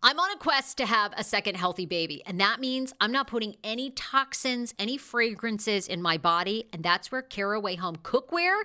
I'm on a quest to have a second healthy baby, and that means I'm not putting any toxins, any fragrances in my body, and that's where Caraway Home cookware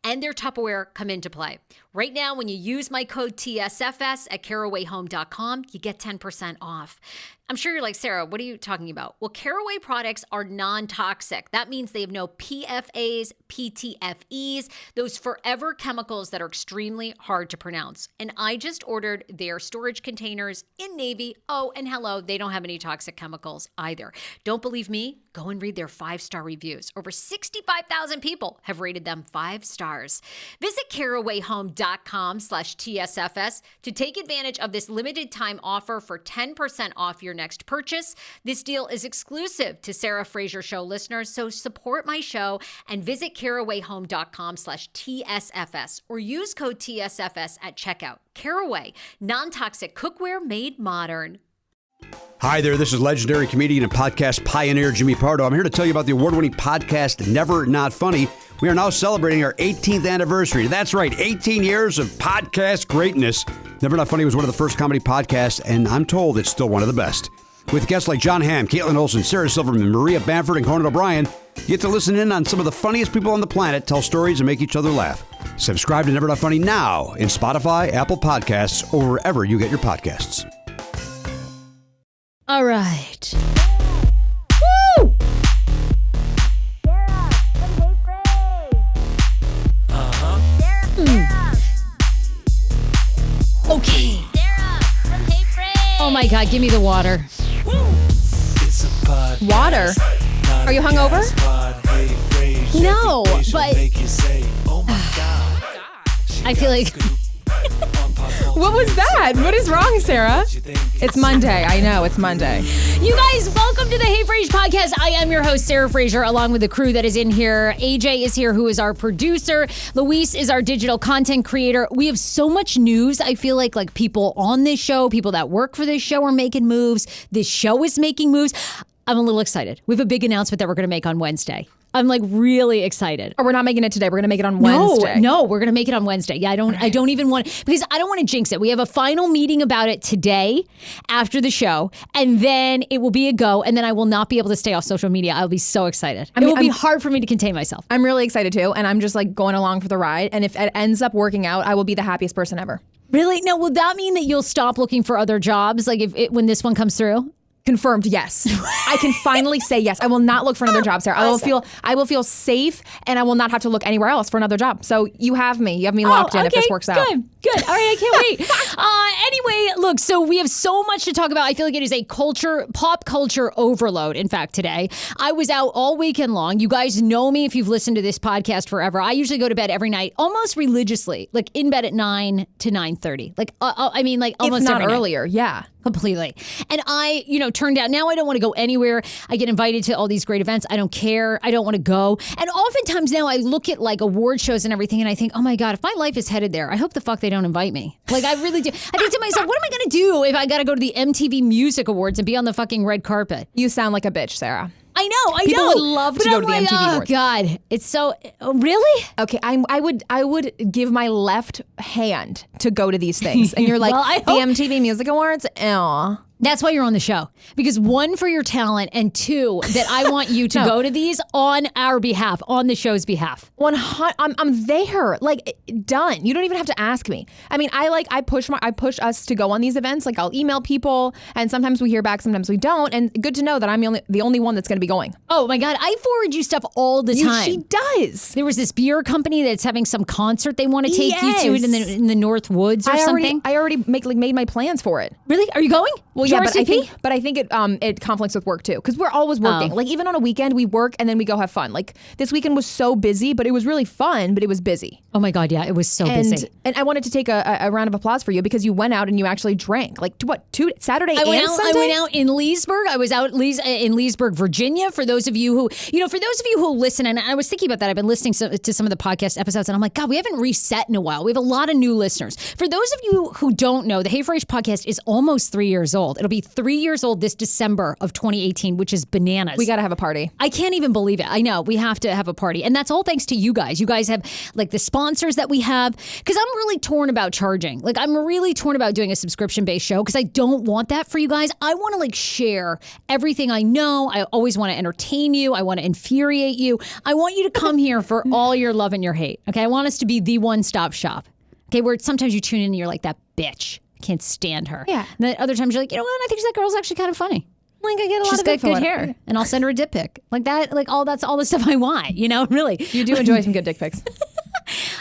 and their Tupperware come into play. Right now, when you use my code TSFS at carawayhome.com, you get 10% off. I'm sure you're like, Sarah, what are you talking about? Well, Caraway products are non-toxic. That means they have no PFAs, PTFEs, those forever chemicals that are extremely hard to pronounce. And I just ordered their storage containers in navy. Oh, and hello, they don't have any toxic chemicals either. Don't believe me? Go and read their 5-star reviews. Over 65,000 people have rated them 5 stars. Visit carawayhome.com/TSFS to take advantage of this limited time offer for 10% off your next purchase. This deal is exclusive to Sarah Fraser Show listeners, so support my show and visit carawayhome.com/TSFS or use code TSFS at checkout. Caraway, non-toxic cookware made modern. Hi there, this is legendary comedian and podcast pioneer Jimmy Pardo. I'm here to tell you about the award-winning podcast Never Not Funny. We are now celebrating our 18th anniversary. That's right, 18 years of podcast greatness. Never Not Funny was one of the first comedy podcasts, and I'm told it's still one of the best. With guests like John Hamm, Caitlin Olsen, Sarah Silverman, Maria Bamford, and Conan O'Brien, you get to listen in on some of the funniest people on the planet, tell stories, and make each other laugh. Subscribe to Never Not Funny now in Spotify, Apple Podcasts, or wherever you get your podcasts. All right. Woo! Sarah, from Hey Frey. Sarah. Okay. Sarah, from Hey Frey. Oh my God, give me the water. It's a podcast. Water? Are you hungover? No, but I feel like... What was that? What is wrong, Sarah? It's Monday. I know, it's Monday. You guys, welcome to the Hey Fraser podcast. I am your host, Sarah Fraser, along with the crew that is in here. AJ is here, who is our producer. Luis is our digital content creator. We have so much news. I feel like people on this show, people that work for this show are making moves. This show is making moves. I'm a little excited. We have a big announcement that we're going to make on Wednesday. I'm really excited. Or we're not making it today. We're going to make it on Wednesday. No, we're going to make it on Wednesday. Yeah, I don't even want, because I don't want to jinx it. We have a final meeting about it today after the show, and then it will be a go, and then I will not be able to stay off social media. I'll be so excited. It will be hard for me to contain myself. I'm really excited too, and I'm just going along for the ride. And if it ends up working out, I will be the happiest person ever. Really? Now, will that mean that you'll stop looking for other jobs, when this one comes through? Confirmed, yes. I can finally say yes. I will not look for another job, Sarah. I will feel safe, and I will not have to look anywhere else for another job. So you have me. You have me locked in if this works out. Good. All right, I can't wait. Anyway, look, so we have so much to talk about. I feel like it is a pop culture overload, in fact, today. I was out all weekend long. You guys know me if you've listened to this podcast forever. I usually go to bed every night, almost religiously, in bed at 9 to 9:30. Almost if not every night. earlier, yeah. Completely. And I, turned out, now I don't want to go anywhere. I get invited to all these great events. I don't care. I don't want to go. And oftentimes now I look at award shows and everything and I think, oh my God, if my life is headed there, I hope the fuck they don't invite me. I really do. I think to myself, what am I going to do if I got to go to the MTV Music Awards and be on the fucking red carpet? You sound like a bitch, Sarah. I know. People would love to go to the MTV Awards. Oh God, it's so really. Okay, I would give my left hand to go to these things, and you're like, the MTV Music Awards. Ew. That's why you're on the show. Because one, for your talent, and two, that I want you to go to these on our behalf, on the show's behalf. I'm there, done. You don't even have to ask me. I mean, I push us to go on these events. I'll email people, and sometimes we hear back, sometimes we don't. And good to know that I'm the only one that's going to be going. Oh my God, I forward you stuff all the time. She does. There was this beer company that's having some concert they want to take you to in the North Woods or something. I already made my plans for it. Really? Are you going? Well, yeah, but I think it conflicts with work too, because we're always working. Even on a weekend, we work and then we go have fun. This weekend was so busy, but it was really fun, but it was busy. Oh my God, yeah, it was so busy. And I wanted to take a round of applause for you because you went out and you actually drank. Saturday and Sunday? I went out in Leesburg. I was out in Leesburg, Virginia. For those of you who listen, and I was thinking about that. I've been listening to some of the podcast episodes, and I'm like, God, we haven't reset in a while. We have a lot of new listeners. For those of you who don't know, the Hey Frase podcast is almost 3 years old. It'll be 3 years old this December of 2018, which is bananas. We got to have a party. I can't even believe it. I know. We have to have a party. And that's all thanks to you guys. You guys have like the sponsors that we have. Because I'm really torn about charging. Like I'm really torn about doing a subscription-based show because I don't want that for you guys. I want to like share everything I know. I always want to entertain you. I want to infuriate you. I want you to come here for all your love and your hate. Okay. I want us to be the one-stop shop. Okay. Where sometimes you tune in and you're like, that bitch. I can't stand her. Yeah. And then other times you're like, you know what? I think that girl's actually kind of funny. Like I get a lot She's of got info good on it. hair, and I'll send her a dick pic like that. Like that's all the stuff I want. You know, really. You do enjoy some good dick pics.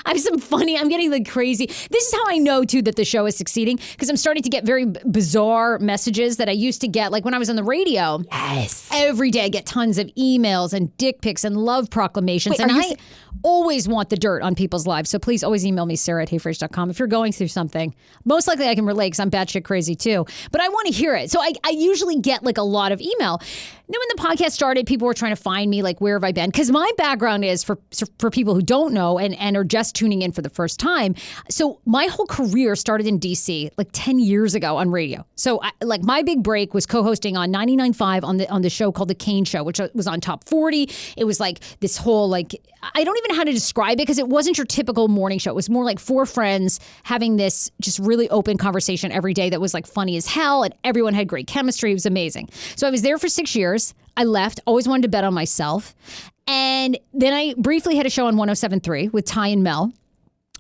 I have some funny. I'm getting like crazy. This is how I know too that the show is succeeding because I'm starting to get very bizarre messages that I used to get like when I was on the radio. Yes. Every day I get tons of emails and dick pics and love proclamations, Wait, and are you I always want the dirt on people's lives. So please always email me, sarah@heyfraser.com if you're going through something. Most likely I can relate because I'm batshit crazy too. But I want to hear it. So I usually get like a lot of email. Then when the podcast started, people were trying to find me, like, where have I been? Because my background is, for people who don't know and are just tuning in for the first time, so my whole career started in D.C. like 10 years ago on radio. So like my big break was co-hosting on 99.5 on the show called The Kane Show, which was on Top 40. It was like this whole, like, I don't even know how to describe it because it wasn't your typical morning show. It was more like four friends having this just really open conversation every day that was like funny as hell, and everyone had great chemistry. It was amazing. So I was there for 6 years. I left, always wanted to bet on myself. And then I briefly had a show on 107.3 with Ty and Mel,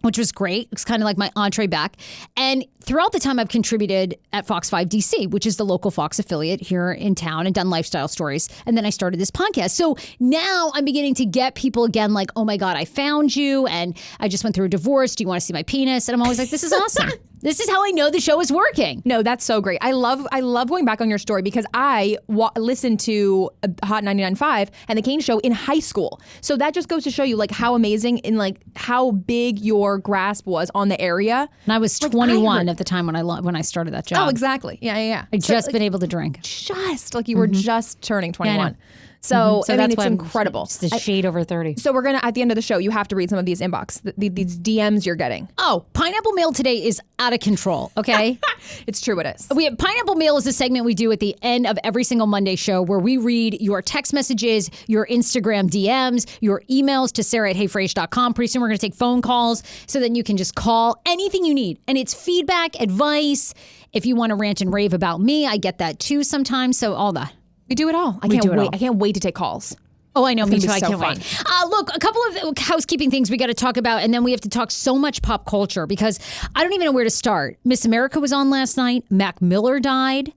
which was great. It's kind of like my entree back. And throughout the time, I've contributed at Fox 5 DC, which is the local Fox affiliate here in town, and done lifestyle stories. And then I started this podcast. So now I'm beginning to get people again like, oh my God, I found you. And I just went through a divorce. Do you want to see my penis? And I'm always like, this is awesome. This is how I know the show is working. No, that's so great. I love going back on your story because I listened to Hot 99.5 and The Kane Show in high school. So that just goes to show you like how amazing and like how big your grasp was on the area. And I was 21 at the time when I started that job. Oh, exactly. Yeah. I'd just been able to drink. Just like you were just turning 21. Yeah, I know. So, So I mean, that's it's why I'm incredible. Just a shade over 30. So we're going to, at the end of the show, you have to read some of these inbox, these DMs you're getting. Oh, Pineapple Mail today is out of control, okay? It's true, it is. We have Pineapple Mail is a segment we do at the end of every single Monday show where we read your text messages, your Instagram DMs, your emails to sarah@heyfraser.com. Pretty soon we're going to take phone calls so then you can just call anything you need. And it's feedback, advice. If you want to rant and rave about me, I get that too sometimes. So all that. We do it all. I can't wait to take calls. Oh, I know. Me It's too. gonna I be so can't fun. wait. Look, a couple of housekeeping things we got to talk about, and then we have to talk so much pop culture because I don't even know where to start. Miss America was on last night. Mac Miller died.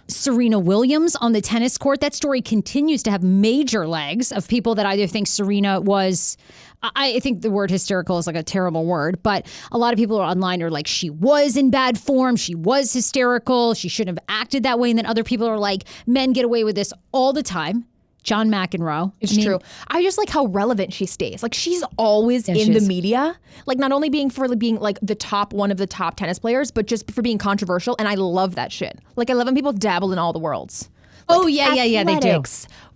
Serena Williams on the tennis court. That story continues to have major legs of people that either think Serena was... I think the word hysterical is like a terrible word, but a lot of people online are like, she was in bad form. She was hysterical. She shouldn't have acted that way. And then other people are like, men get away with this all the time. John McEnroe. It's true. I just like how relevant she stays. Like she's always in the media. Like not only being like the one of the top tennis players, but just for being controversial. And I love that shit. Like I love when people dabble in all the worlds. Like yeah, they do.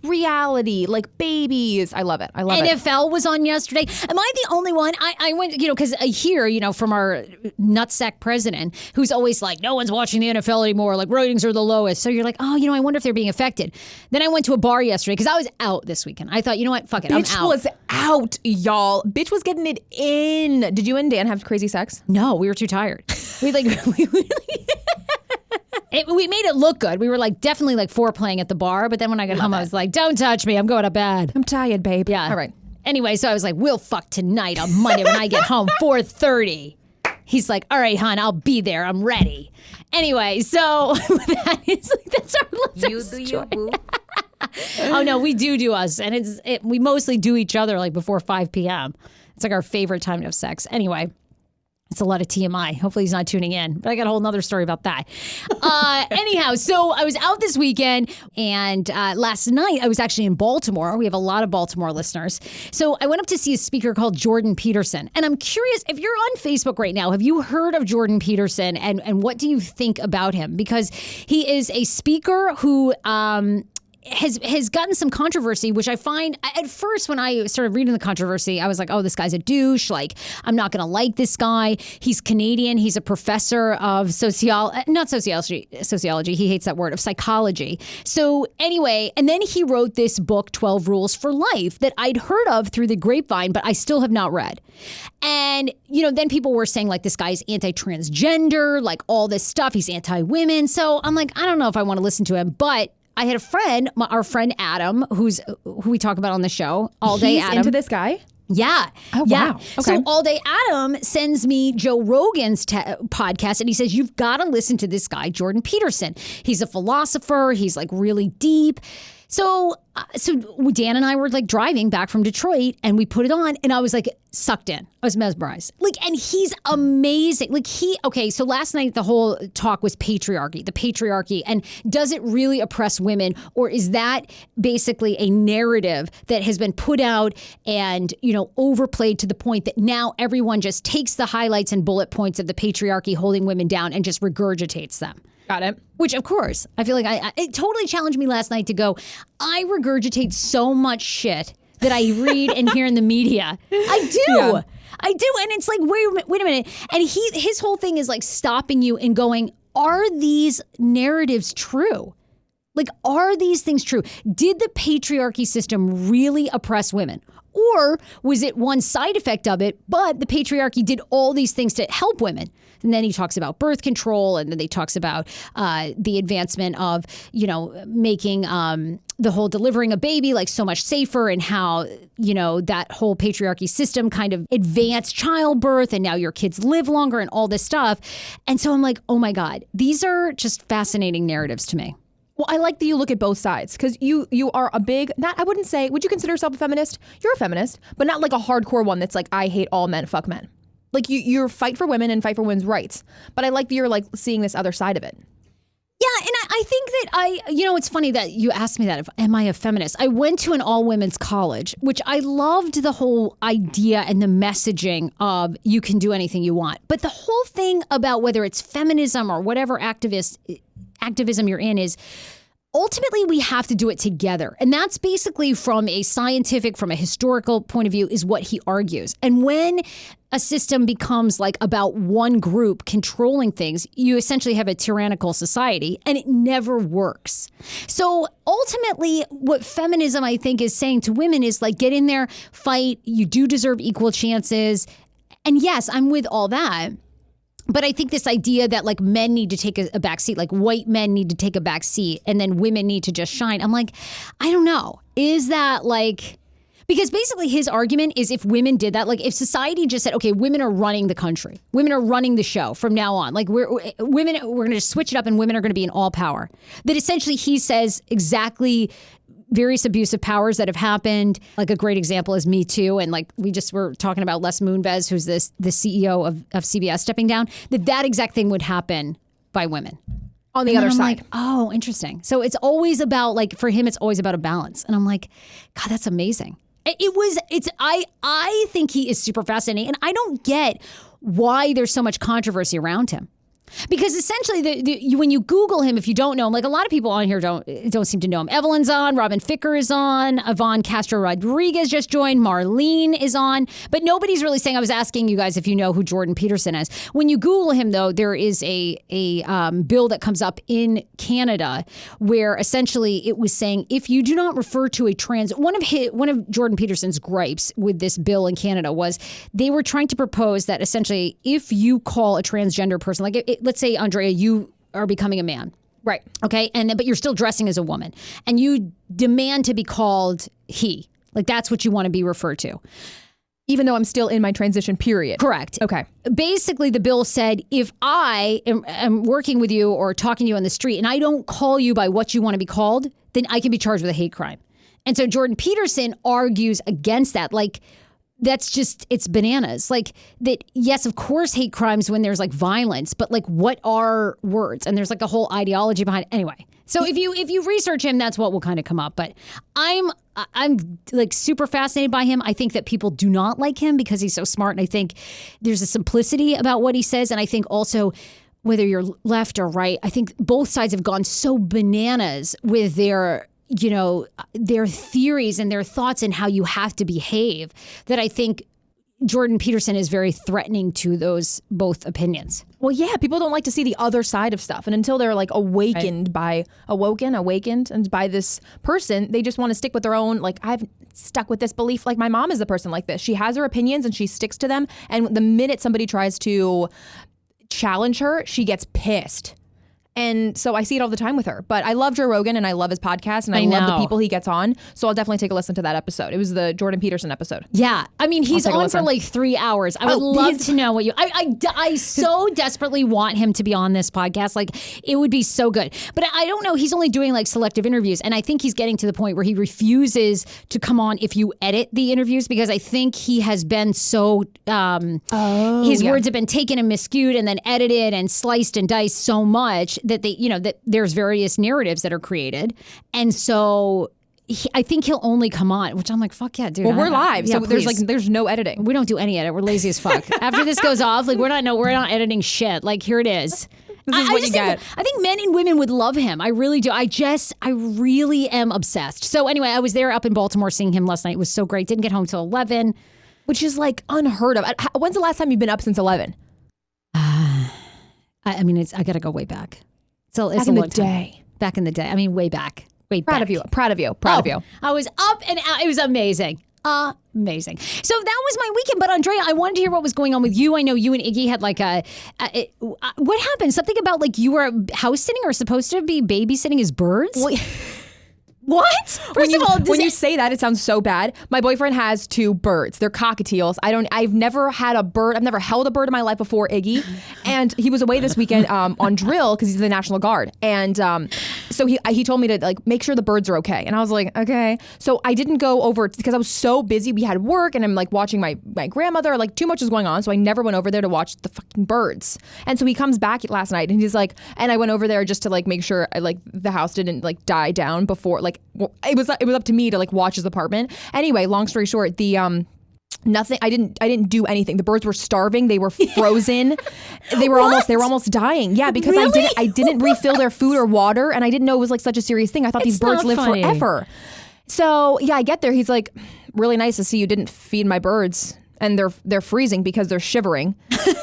Reality, like babies. I love it. I love it. NFL was on yesterday. Am I the only one? I went, because I hear, from our nutsack president, who's always like, no one's watching the NFL anymore. Like ratings are the lowest. So you're like, oh, I wonder if they're being affected. Then I went to a bar yesterday because I was out this weekend. I thought, you know what? Fuck it. Bitch I'm out. was out, y'all. Bitch was getting it in. Did you and Dan have crazy sex? No, we were too tired. We made it look good. We were like definitely like foreplaying at the bar, but then when I got home, I was like, don't touch me. I'm going to bed. I'm tired, babe. Yeah. All right. Anyway, so I was like, we'll fuck tonight on Monday when I get home, 4:30. He's like, all right, hon, I'll be there. I'm ready. Anyway, so that's our story. You, boo. Oh no, we do us, and we mostly do each other like before 5 p.m. It's like our favorite time to have sex. Anyway. It's a lot of TMI. Hopefully he's not tuning in. But I got a whole nother story about that. Anyhow, so I was out this weekend, and last night I was actually in Baltimore. We have a lot of Baltimore listeners. So I went up to see a speaker called Jordan Peterson. And I'm curious, if you're on Facebook right now, have you heard of Jordan Peterson, and what do you think about him? Because he is a speaker who... has gotten some controversy, which I find at first when I started reading the controversy, I was like, oh, this guy's a douche. Like, I'm not going to like this guy. He's Canadian. He's a professor of not sociology. He hates that word, of psychology. So anyway, and then he wrote this book, 12 Rules for Life, that I'd heard of through the grapevine, but I still have not read. And, then people were saying like this guy's anti-transgender, like all this stuff. He's anti-women. So I'm like, I don't know if I want to listen to him, but I had a friend, our friend Adam, who we talk about on the show all day. He's Adam. into this guy? Yeah. Oh, yeah. wow. Okay. So all day Adam sends me Joe Rogan's podcast, and he says, you've got to listen to this guy, Jordan Peterson. He's a philosopher. He's like really deep. So Dan and I were like driving back from Detroit, and we put it on, and I was like sucked in. I was mesmerized. Like, and he's amazing. Like so last night the whole talk was the patriarchy, and does it really oppress women, or is that basically a narrative that has been put out and, overplayed to the point that now everyone just takes the highlights and bullet points of the patriarchy holding women down and just regurgitates them. Got it. Which, of course, I feel like it totally challenged me last night to go, I regurgitate so much shit that I read and hear in the media. I do. Yeah. I do. And it's like, wait a minute. And his whole thing is like stopping you and going, are these narratives true? Like, are these things true? Did the patriarchy system really oppress women? Or was it one side effect of it, but the patriarchy did all these things to help women? And then he talks about birth control, and then he talks about the advancement of, making the whole delivering a baby like so much safer, and how, that whole patriarchy system kind of advanced childbirth, and now your kids live longer and all this stuff. And so I'm like, oh my God, these are just fascinating narratives to me. Well, I like that you look at both sides, because you are a big, I wouldn't say, would you consider yourself a feminist? You're a feminist, but not like a hardcore one that's like, I hate all men, fuck men. Like you fight for women and fight for women's rights. But I like that you're like seeing this other side of it. Yeah, and I think that it's funny that you asked me that, am I a feminist? I went to an all-women's college, which I loved the whole idea and the messaging of you can do anything you want. But the whole thing about whether it's feminism or whatever activism you're in is, ultimately, we have to do it together. And that's basically from a scientific, from a historical point of view, is what he argues. And when a system becomes like about one group controlling things, you essentially have a tyrannical society, and it never works. So ultimately, what feminism, I think, is saying to women is like, get in there, fight. You do deserve equal chances. And yes, I'm with all that. But I think this idea that like men need to take a back seat, like white men need to take a back seat, and then women need to just shine. I'm like, I don't know. Is that like, because basically his argument is if women did that, like if society just said, okay, women are running the country, women are running the show from now on, like we're going to just switch it up and women are going to be in all power. That essentially he says exactly various abusive powers that have happened. Like a great example is Me Too. And like we just were talking about Les Moonves, who's the CEO of CBS stepping down, that exact thing would happen by women. On the other side. Like, oh, interesting. So it's always about like, for him, it's always about a balance. And I'm like, God, that's amazing. I think he is super fascinating. And I don't get why there's so much controversy around him. Because essentially, when you Google him, if you don't know him, like a lot of people on here don't seem to know him. Evelyn's on, Robin Ficker is on, Yvonne Castro Rodriguez just joined, Marlene is on, but nobody's really saying. I was asking you guys if you know who Jordan Peterson is. When you Google him, though, there is a bill that comes up in Canada where essentially it was saying if you do not refer to a trans, one of Jordan Peterson's gripes with this bill in Canada was they were trying to propose that essentially if you call a transgender person, like let's say, Andrea, you are becoming a man. Right. Okay. But you're still dressing as a woman and you demand to be called he. Like that's what you want to be referred to. Even though I'm still in my transition period. Correct. Okay. Basically, the bill said if I am working with you or talking to you on the street and I don't call you by what you want to be called, then I can be charged with a hate crime. And so Jordan Peterson argues against that. Like, that's just, it's bananas. Like that, yes, of course, hate crimes when there's like violence, but like what are words? And there's like a whole ideology behind it. Anyway, so if you research him, that's what will kind of come up. But I'm like super fascinated by him. I think that people do not like him because he's so smart. And I think there's a simplicity about what he says. And I think also whether you're left or right, I think both sides have gone so bananas with their their theories and their thoughts and how you have to behave that I think Jordan Peterson is very threatening to those both opinions. Well, yeah, people don't like to see the other side of stuff. And until they're like awakened by this person, they just want to stick with their own, like, I've stuck with this belief. Like, my mom is a person like this. She has her opinions and she sticks to them. And the minute somebody tries to challenge her, she gets pissed. And so I see it all the time with her. But I love Joe Rogan and I love his podcast and I love the people he gets on. So I'll definitely take a listen to that episode. It was the Jordan Peterson episode. Yeah. I mean, he's on for like 3 hours. I would love to know what I so desperately want him to be on this podcast. Like, it would be so good. But I don't know. He's only doing like selective interviews. And I think he's getting to the point where he refuses to come on if you edit the interviews, because I think he has been so, his words have been taken and miscued and then edited and sliced and diced so much that that there's various narratives that are created. And so I think he'll only come on, which I'm like, fuck yeah, dude. Well, we're live, yeah, so there's no editing. We don't do any edit. We're lazy as fuck. After this goes off, like we're not editing shit. Like, here it is. This is what you get. I think men and women would love him. I really do. I really am obsessed. So anyway, I was there up in Baltimore seeing him last night. It was so great. Didn't get home till 11. Which is like unheard of. When's the last time you've been up since 11? I mean, I got to go way back. So it's back in the day. Back in the day. I mean, way back. Proud of you. Proud of you. I was up and out. It was amazing. Amazing. So that was my weekend. But Andrea, I wanted to hear what was going on with you. I know you and Iggy had like what happened? Something about like you were house sitting or supposed to be babysitting his birds? Well, what? First of all, when you say that, it sounds so bad. My boyfriend has 2 birds. They're cockatiels. I've never had a bird. I've never held a bird in my life before, Iggy. And he was away this weekend on drill because he's in the National Guard. And so he told me to like make sure the birds are okay. And I was like, okay. So I didn't go over because I was so busy. We had work and I'm like watching my grandmother. Like, too much was going on. So I never went over there to watch the fucking birds. And so he comes back last night and he's like, and I went over there just to like make sure the house didn't like die down before it was up to me to like watch his apartment. Anyway, long story short, nothing. I didn't do anything. The birds were starving. They were frozen. They were almost dying. Yeah, because really? I didn't refill their food or water, and I didn't know it was like such a serious thing. I thought these birds live forever. So yeah, I get there. He's like, really nice to see you didn't feed my birds. And they're freezing because they're shivering,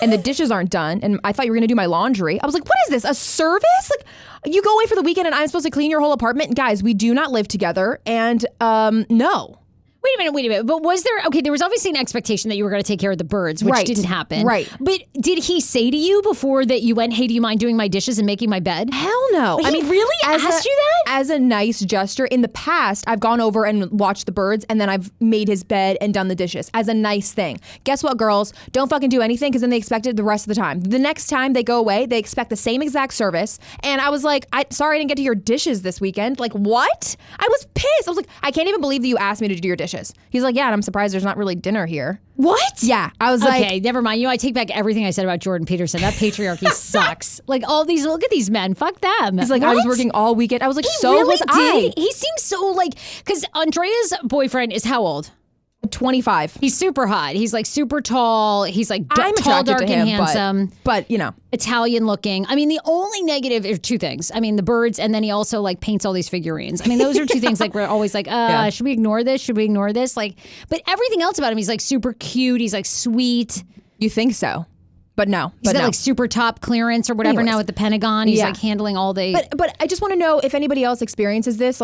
and the dishes aren't done. And I thought you were gonna do my laundry. I was like, what is this? A service? Like, you go away for the weekend and I'm supposed to clean your whole apartment? Guys, we do not live together. And no. Wait a minute. But was there was obviously an expectation that you were going to take care of the birds, which didn't happen. Right. But did he say to you before that you went, hey, do you mind doing my dishes and making my bed? Hell no. He really asked you that? As a nice gesture. In the past, I've gone over and watched the birds and then I've made his bed and done the dishes as a nice thing. Guess what, girls? Don't fucking do anything because then they expect it the rest of the time. The next time they go away, they expect the same exact service. And I was like, sorry I didn't get to your dishes this weekend. Like, what? I was pissed. I was like, I can't even believe that you asked me to do your dishes. He's like, yeah, and I'm surprised there's not really dinner here. What? Yeah. I was like... Okay, never mind. I take back everything I said about Jordan Peterson. That patriarchy sucks. Like, look at these men. Fuck them. He's like, what? I was working all weekend. I was like, so really was I. He seems so like... Because Andrea's boyfriend is how old? 25. He's super hot. He's like super tall. He's like I'm tall, dark, to him, and handsome. But, you know. Italian looking. I mean, the only negative are 2 things. I mean, the birds, and then he also like paints all these figurines. I mean, those are 2 things like we're always like, should we ignore this? Should we ignore this? Like, but everything else about him, he's like super cute. He's like sweet. You think so? But no. He's got like super top clearance or whatever now at the Pentagon. He's like handling all the... But I just want to know if anybody else experiences this.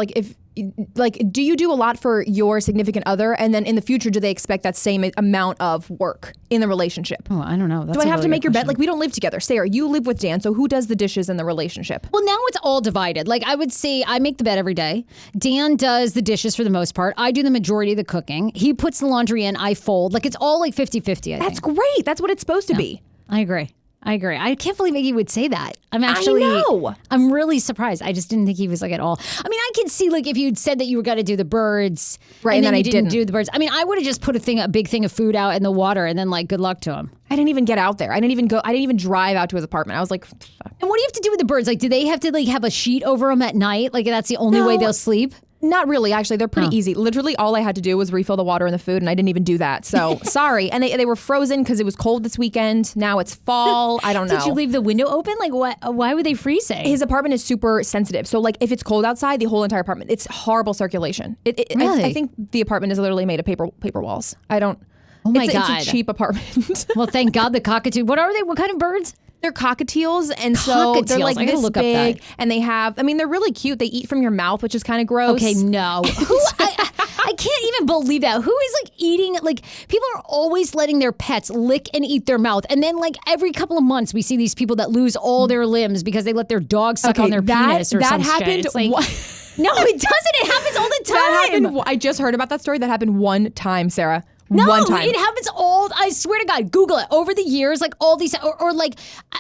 Do you do a lot for your significant other? And then in the future, do they expect that same amount of work in the relationship? Oh, I don't know. Do I have to make your bed? Like, we don't live together. Sarah, you live with Dan. So who does the dishes in the relationship? Well, now it's all divided. Like, I would say I make the bed every day. Dan does the dishes for the most part. I do the majority of the cooking. He puts the laundry in. I fold. Like, it's all like 50-50, That's great. That's what it's supposed to be. I agree. I can't believe Iggy would say that. I know. I'm really surprised. I just didn't think he was like at all. I mean, I can see like if you'd said that you were going to do the birds, right, and then I you didn't do the birds. I mean, I would have just put a big thing of food out in the water, and then like good luck to him. I didn't even get out there. I didn't even drive out to his apartment. I was like, fuck. And what do you have to do with the birds? Like, do they have to like have a sheet over them at night? Like that's the only way they'll sleep? Not really, actually. They're pretty easy. Literally, all I had to do was refill the water in the food, and I didn't even do that. So, sorry. And they were frozen because it was cold this weekend. Now it's fall. I don't know. Did you leave the window open? Like, what? Why would they freeze it? His apartment is super sensitive. So, like, if it's cold outside, the whole entire apartment, it's horrible circulation. Really? I think the apartment is literally made of paper walls. I don't. Oh my God. It's a cheap apartment. Well, thank God the cockatoo. What are they? What kind of birds? They're cockatiels, and so they're like I gotta this look up big, that. and they have. I mean, they're really cute. They eat from your mouth, which is kind of gross. Okay, no. I can't even believe that. Who is like eating? Like people are always letting their pets lick and eat their mouth, and then like every couple of months we see these people that lose all their limbs because they let their dog suck on their penis or that some happened. shit. It's like, no, it doesn't. It happens all the time. That happened. I just heard about that story. That happened one time, Sarah. No, one time. It happens all. I swear to God, Google it. Over the years, like all these, or like,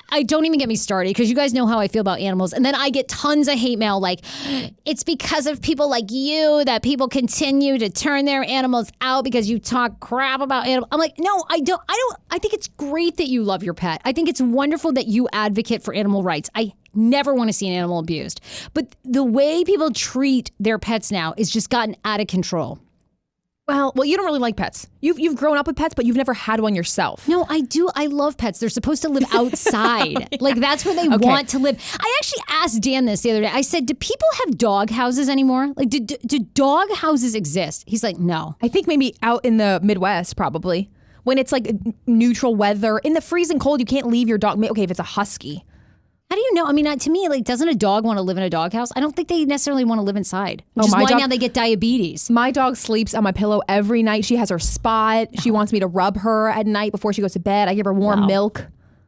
I don't even get me started because you guys know how I feel about animals, and then I get tons of hate mail. Like, it's because of people like you that people continue to turn their animals out because you talk crap about animals. I'm like, no, I don't. I think it's great that you love your pet. I think it's wonderful that you advocate for animal rights. I never want to see an animal abused, but the way people treat their pets now is just gotten out of control. Well, you don't really like pets. You've grown up with pets, but you've never had one yourself. No, I do. I love pets. They're supposed to live outside. Like, that's where they want to live. I actually asked Dan this the other day. I said, do people have dog houses anymore? Like, do dog houses exist? He's like, no. I think maybe out in the Midwest, probably. When it's like neutral weather. In the freezing cold, you can't leave your dog. Okay, if it's a husky. How do you know? I mean, to me, like, doesn't a dog want to live in a doghouse? I don't think they necessarily want to live inside. Which is why now they get diabetes. My dog sleeps on my pillow every night. She has her spot. She wants me to rub her at night before she goes to bed. I give her warm milk.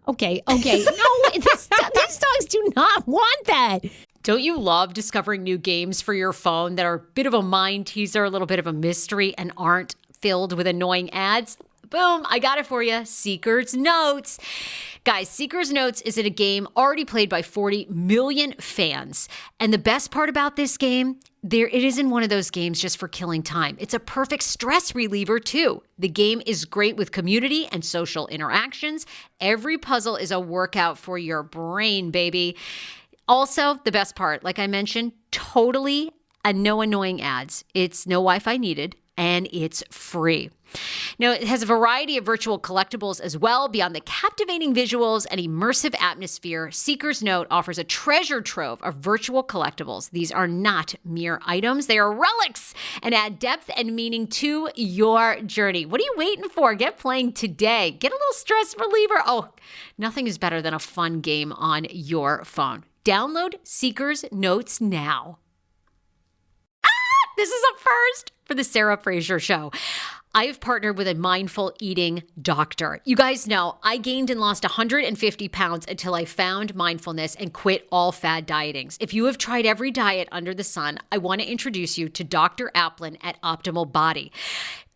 Okay. No, these dogs do not want that. Don't you love discovering new games for your phone that are a bit of a mind teaser, a little bit of a mystery, and aren't filled with annoying ads? Boom, I got it for you. Seeker's Notes. Guys, Seeker's Notes is a game already played by 40 million fans. And the best part about this game, it isn't one of those games just for killing time. It's a perfect stress reliever, too. The game is great with community and social interactions. Every puzzle is a workout for your brain, baby. Also, the best part, like I mentioned, totally no annoying ads. It's no Wi-Fi needed, and it's free. Now, it has a variety of virtual collectibles as well. Beyond the captivating visuals and immersive atmosphere, Seeker's Note offers a treasure trove of virtual collectibles. These are not mere items. They are relics and add depth and meaning to your journey. What are you waiting for? Get playing today. Get a little stress reliever. Oh, nothing is better than a fun game on your phone. Download Seeker's Notes now. This is a first for the Sarah Fraser Show. I have partnered with a mindful eating doctor. You guys know I gained and lost 150 pounds until I found mindfulness and quit all fad dietings. If you have tried every diet under the sun, I want to introduce you to Dr. Applin at Optimal Body.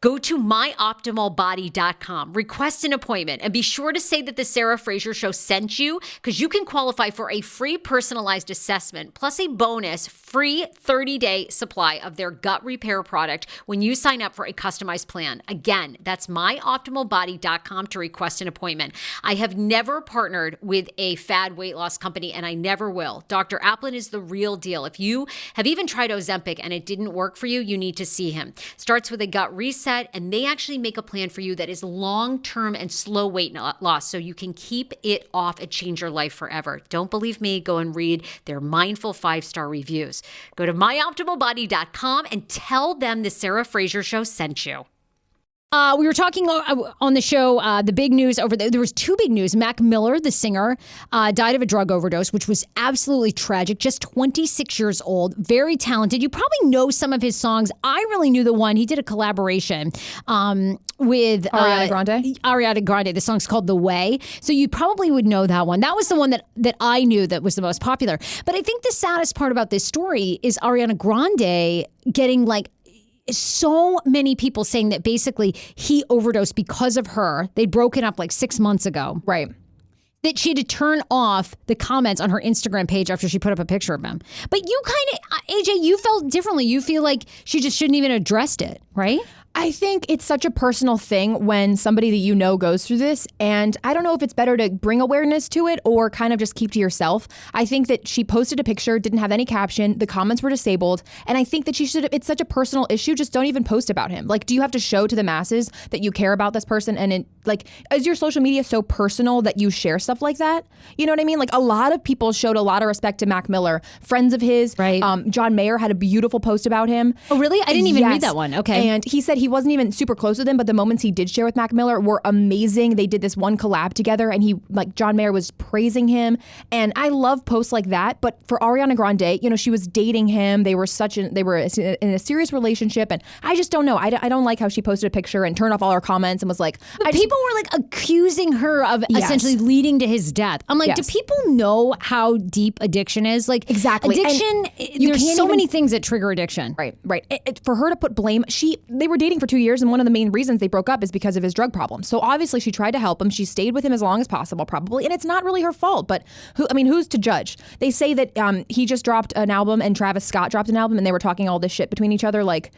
Go to myoptimalbody.com, request an appointment, and be sure to say that the Sarah Fraser Show sent you, because you can qualify for a free personalized assessment, plus a bonus free 30-day supply of their gut repair product when you sign up for a customized plan. Again, that's myoptimalbody.com to request an appointment. I have never partnered with a fad weight loss company, and I never will. Dr. Applin is the real deal. If you have even tried Ozempic and it didn't work for you, you need to see him. Starts with a gut reset, and they actually make a plan for you that is long-term and slow weight loss, so you can keep it off and change your life forever. Don't believe me? Go and read their mindful 5-star reviews. Go to myoptimalbody.com and tell them the Sarah Fraser Show sent you. We were talking on the show, the big news over there was two big news. Mac Miller, the singer, died of a drug overdose, which was absolutely tragic. Just 26 years old, very talented. You probably know some of his songs. I really knew the one. He did a collaboration with Ariana Grande. The song's called The Way. So you probably would know that one. That was the one that I knew that was the most popular. But I think the saddest part about this story is Ariana Grande getting so many people saying that basically he overdosed because of her. They'd broken up 6 months ago. Right. That she had to turn off the comments on her Instagram page after she put up a picture of him. But you AJ, you felt differently. You feel like she just shouldn't even addressed it, right? I think it's such a personal thing when somebody that you know goes through this, and I don't know if it's better to bring awareness to it or kind of just keep to yourself. I think that she posted a picture, didn't have any caption, the comments were disabled, and I think that she should, it's such a personal issue, just don't even post about him. Like, do you have to show to the masses that you care about this person? And it, like, is your social media so personal that you share stuff like that? You know what I mean? Like, a lot of people showed a lot of respect to Mac Miller, friends of his. Right. John Mayer had a beautiful post about him. Oh, really? I didn't even read Yes. that one. Okay. And he said he wasn't even super close with him, but the moments he did share with Mac Miller were amazing. They did this one collab together, and he, like, John Mayer was praising him. And I love posts like that. But for Ariana Grande, you know, she was dating him. They were in a serious relationship, and I just don't know. I don't like how she posted a picture and turned off all her comments and was like, People were like accusing her of essentially leading to his death. I'm like, Yes. do people know how deep addiction is? Like, Exactly. addiction, you there's can't so even- many things that trigger addiction. Right. For her to put blame, they were dating for 2 years, and one of the main reasons they broke up is because of his drug problem. So obviously she tried to help him. She stayed with him as long as possible, probably, and it's not really her fault. But who's to judge? They say that he just dropped an album and Travis Scott dropped an album, and they were talking all this shit between each other, like.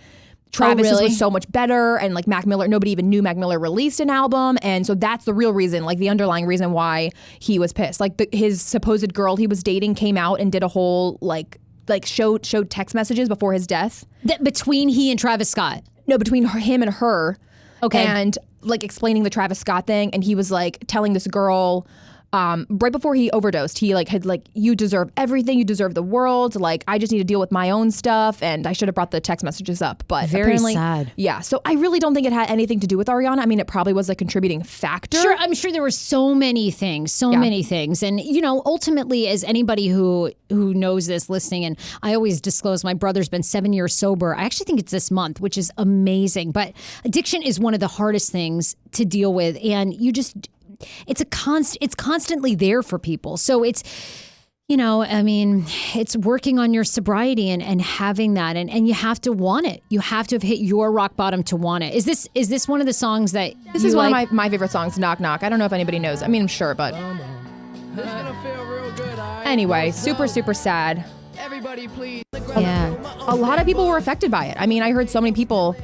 Travis really? was so much better, and like Mac Miller, nobody even knew Mac Miller released an album, and so that's the real reason, like the underlying reason why he was pissed. Like his supposed girl he was dating came out and did a whole like showed text messages before his death. Between he and Travis Scott. No, between him and her. Okay. And like explaining the Travis Scott thing, and he was like telling this girl. Right before he overdosed, he had you deserve everything, you deserve the world. Like, I just need to deal with my own stuff, and I should have brought the text messages up. But Very apparently, sad. Yeah, so I really don't think it had anything to do with Ariana. I mean, it probably was a contributing factor. Sure, I'm sure there were so many things, and you know, ultimately, as anybody who knows this listening, and I always disclose my brother's been 7 years sober. I actually think it's this month, which is amazing. But addiction is one of the hardest things to deal with, and it's constantly there for people. So it's, you know, I mean, it's working on your sobriety and having that, and you have to want it. You have to have hit your rock bottom to want it. Is this one of the songs that This is one of my favorite songs, Knock Knock. I don't know if anybody knows. I mean, I'm sure, but anyway, super sad. Everybody please. Yeah. A lot of people were affected by it. I mean, I heard so many people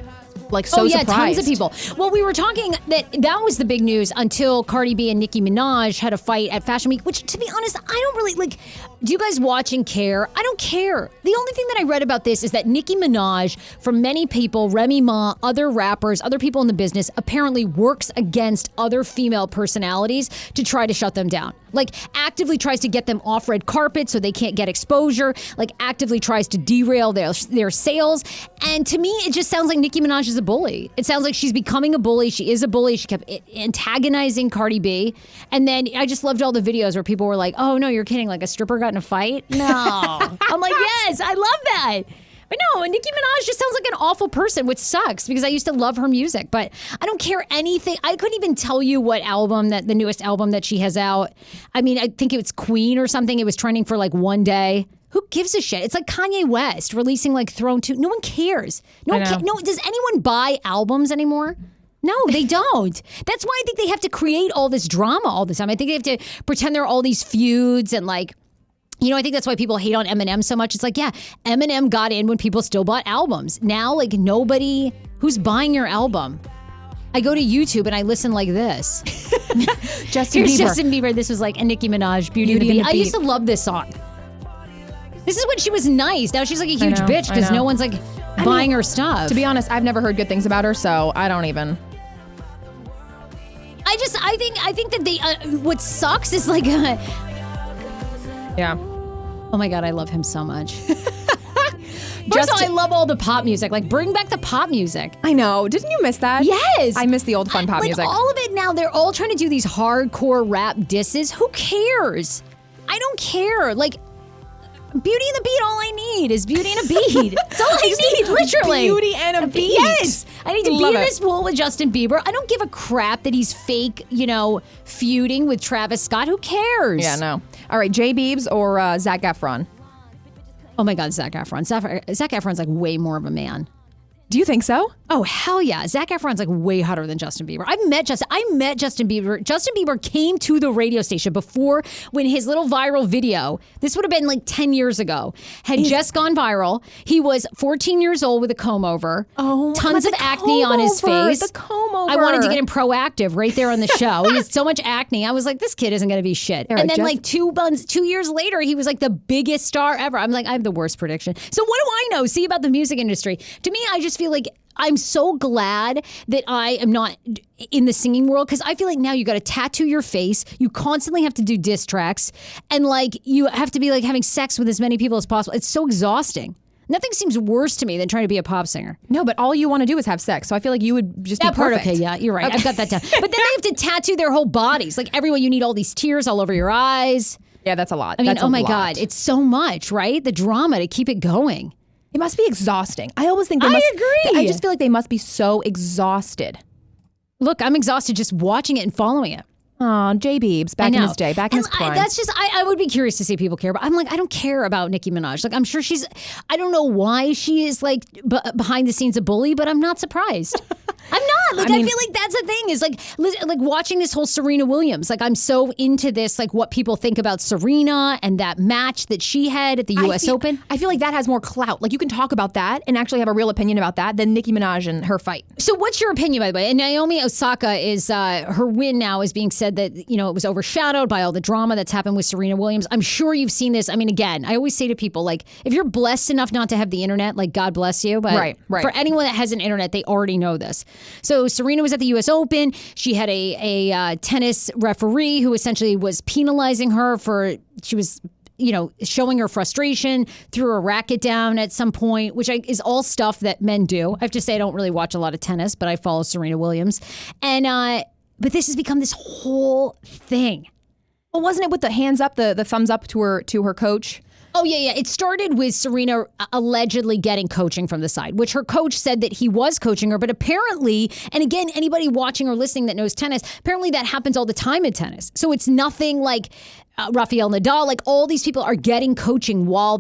surprised. Tons of people. Well, we were talking that was the big news until Cardi B and Nicki Minaj had a fight at Fashion Week, which, to be honest, I don't really like. Do you guys watch and care? I don't care. The only thing that I read about this is that Nicki Minaj, for many people, Remy Ma, other rappers, other people in the business, apparently works against other female personalities to try to shut them down. Like, actively tries to get them off red carpet so they can't get exposure, like actively tries to derail their sales. And to me, it just sounds like Nicki Minaj is a bully. It sounds like she's becoming a bully. She is a bully. She kept antagonizing Cardi B. And then I just loved all the videos where people were like, oh, no, you're kidding. Like, a stripper got in a fight? No. I'm like, yes, I love that. But no, Nicki Minaj just sounds like an awful person, which sucks because I used to love her music, but I don't care anything. I couldn't even tell you what album, the newest album that she has out. I mean, I think it was Queen or something. It was trending for like one day. Who gives a shit? It's like Kanye West releasing like Throne 2. No one cares. No, does anyone buy albums anymore? No, they don't. That's why I think they have to create all this drama all the time. I think they have to pretend there are all these feuds and like, you know, I think that's why people hate on Eminem so much. It's like, yeah, Eminem got in when people still bought albums. Now, like, nobody who's buying your album. I go to YouTube and I listen like this. Justin Bieber. This was like a Nicki Minaj, Beauty and the Beat. I used to love this song. This is when she was nice. Now she's like a huge bitch because no one's like buying her stuff. To be honest, I've never heard good things about her, so I don't even. I think that they. What sucks is like. Yeah. Oh my God, I love him so much. First of all, I love all the pop music. Like, bring back the pop music. I know. Didn't you miss that? Yes. I miss the old fun pop music. All of it now, they're all trying to do these hardcore rap disses. Who cares? I don't care. Like, Beauty and the Beat, all I need is Beauty and a Beat. That's all I need, literally. Beauty and a Beat. Yes. I need to Love be in it. this pool with Justin Bieber. I don't give a crap that he's fake, feuding with Travis Scott. Who cares? Yeah, no. All right, J. Biebs or Zac Efron? Oh my God, Zac Efron. Zac Efron's like way more of a man. Do you think so? Oh, hell yeah. Zac Efron's like way hotter than Justin Bieber. I met Justin Bieber. Justin Bieber came to the radio station before when his little viral video, this would have been like 10 years ago, had just gone viral. He was 14 years old with a comb over. Oh, tons of acne on his face. The comb over. I wanted to get him proactive right there on the show. He has so much acne. I was like, this kid isn't going to be shit. And then like 2 years later, he was like the biggest star ever. I'm like, I have the worst prediction. So what do I know? See about the music industry. To me, I just feel like I'm so glad that I am not in the singing world because I feel like now you got to tattoo your face. You constantly have to do diss tracks and like you have to be like having sex with as many people as possible. It's so exhausting. Nothing seems worse to me than trying to be a pop singer. No, but all you want to do is have sex. So I feel like you would just be perfect. Okay, yeah, you're right. Okay. I've got that down. But then they have to tattoo their whole bodies. Like everyone, you need all these tears all over your eyes. Yeah, that's a lot. I mean, that's oh my God, it's so much, right? The drama to keep it going. It must be exhausting. I always think I agree. I just feel like they must be so exhausted. Look, I'm exhausted just watching it and following it. Oh, J Beebs, back in his day, back in his prime. That's just, I would be curious to see if people care, but I'm like, I don't care about Nicki Minaj. Like, I'm sure I don't know why she is like behind the scenes a bully, but I'm not surprised. I'm not. Like, I feel like that's the thing is like watching this whole Serena Williams. Like, I'm so into this, like what people think about Serena and that match that she had at the U.S. Open. I feel like that has more clout. Like, you can talk about that and actually have a real opinion about that than Nicki Minaj and her fight. So what's your opinion, by the way? And Naomi Osaka is, her win now is being said that, you know, it was overshadowed by all the drama that's happened with Serena Williams. I'm sure you've seen this. I mean, again, I always say to people, like, if you're blessed enough not to have the internet, like, God bless you. But right. For anyone that has an internet, they already know this. So Serena was at the U.S. Open. She had a tennis referee who essentially was penalizing her she was, you know, showing her frustration, threw a racket down at some point, which is all stuff that men do. I have to say I don't really watch a lot of tennis, but I follow Serena Williams. And, but this has become this whole thing. Well, wasn't it with the hands up, the thumbs up to her coach? Oh, yeah. It started with Serena allegedly getting coaching from the side, which her coach said that he was coaching her. But apparently, and again, anybody watching or listening that knows tennis, apparently that happens all the time in tennis. So it's nothing like Rafael Nadal. Like all these people are getting coaching while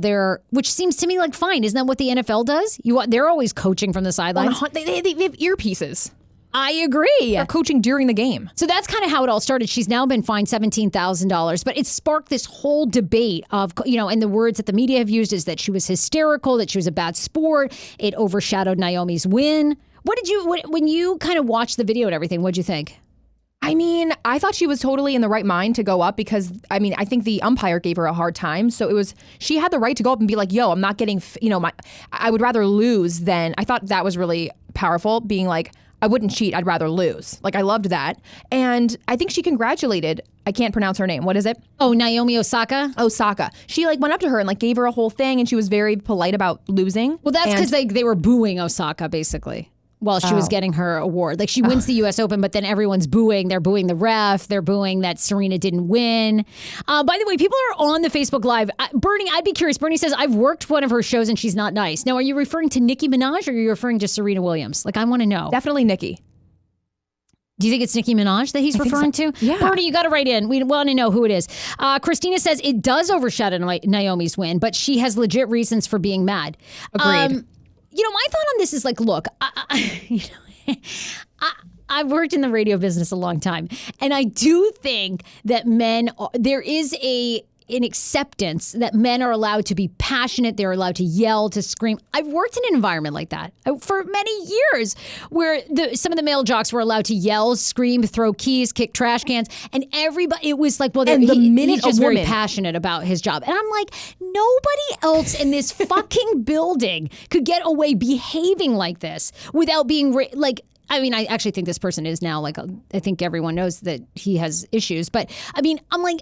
which seems to me like fine. Isn't that what the NFL does? They're always coaching from the sidelines. They have earpieces. I agree. They're coaching during the game. So that's kind of how it all started. She's now been fined $17,000, but it sparked this whole debate of, you know, and the words that the media have used is that she was hysterical, that she was a bad sport. It overshadowed Naomi's win. When you kind of watched the video and everything, what'd you think? I mean, I thought she was totally in the right mind to go up because, I mean, I think the umpire gave her a hard time. So she had the right to go up and be like, yo, I'm not getting, you know, I would rather lose than, I thought that was really powerful, being like, I wouldn't cheat. I'd rather lose. Like, I loved that. And I think she congratulated, I can't pronounce her name. What is it? Oh, Naomi Osaka? Osaka. She like went up to her and like gave her a whole thing and she was very polite about losing. Well, that's because they were booing Osaka, basically, while she was getting her award. Like, she wins the U.S. Open, but then everyone's booing. They're booing the ref. They're booing that Serena didn't win. By the way, people are on the Facebook Live. Bernie, I'd be curious. Bernie says, I've worked one of her shows and she's not nice. Now, are you referring to Nicki Minaj or are you referring to Serena Williams? Like, I want to know. Definitely Nicki. Do you think it's Nicki Minaj that he's referring to? Yeah. Bernie, you got to write in. We want to know who it is. Christina says it does overshadow Naomi's win, but she has legit reasons for being mad. Agreed. You know, my thought on this is like, look, I've worked in the radio business a long time, and I do think that there is an acceptance that men are allowed to be passionate. They're allowed to yell, to scream. I've worked in an environment like that for many years where some of the male jocks were allowed to yell, scream, throw keys, kick trash cans. And everybody, it was like, well, he's just very passionate about his job. And I'm like, nobody else in this fucking building could get away behaving like this without being like, I mean, I actually think this person is now like, I think everyone knows that he has issues. But I mean, I'm like,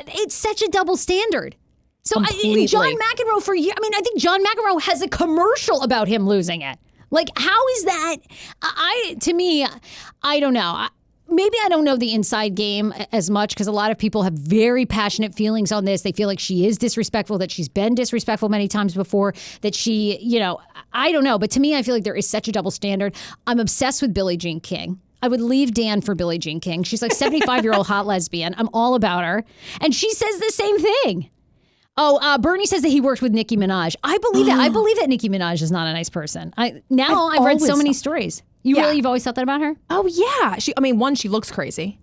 it's such a double standard. So John McEnroe I think John McEnroe has a commercial about him losing it. Like, how is that? To me, I don't know. Maybe I don't know the inside game as much because a lot of people have very passionate feelings on this. They feel like she is disrespectful, that she's been disrespectful many times before, that she, you know, I don't know. But to me, I feel like there is such a double standard. I'm obsessed with Billie Jean King. I would leave Dan for Billie Jean King. She's like 75-year-old hot lesbian. I'm all about her. And she says the same thing. Oh, Bernie says that he worked with Nicki Minaj. I believe that. I believe that Nicki Minaj is not a nice person. I've read so many stories. You've always thought that about her? Oh yeah. She looks crazy.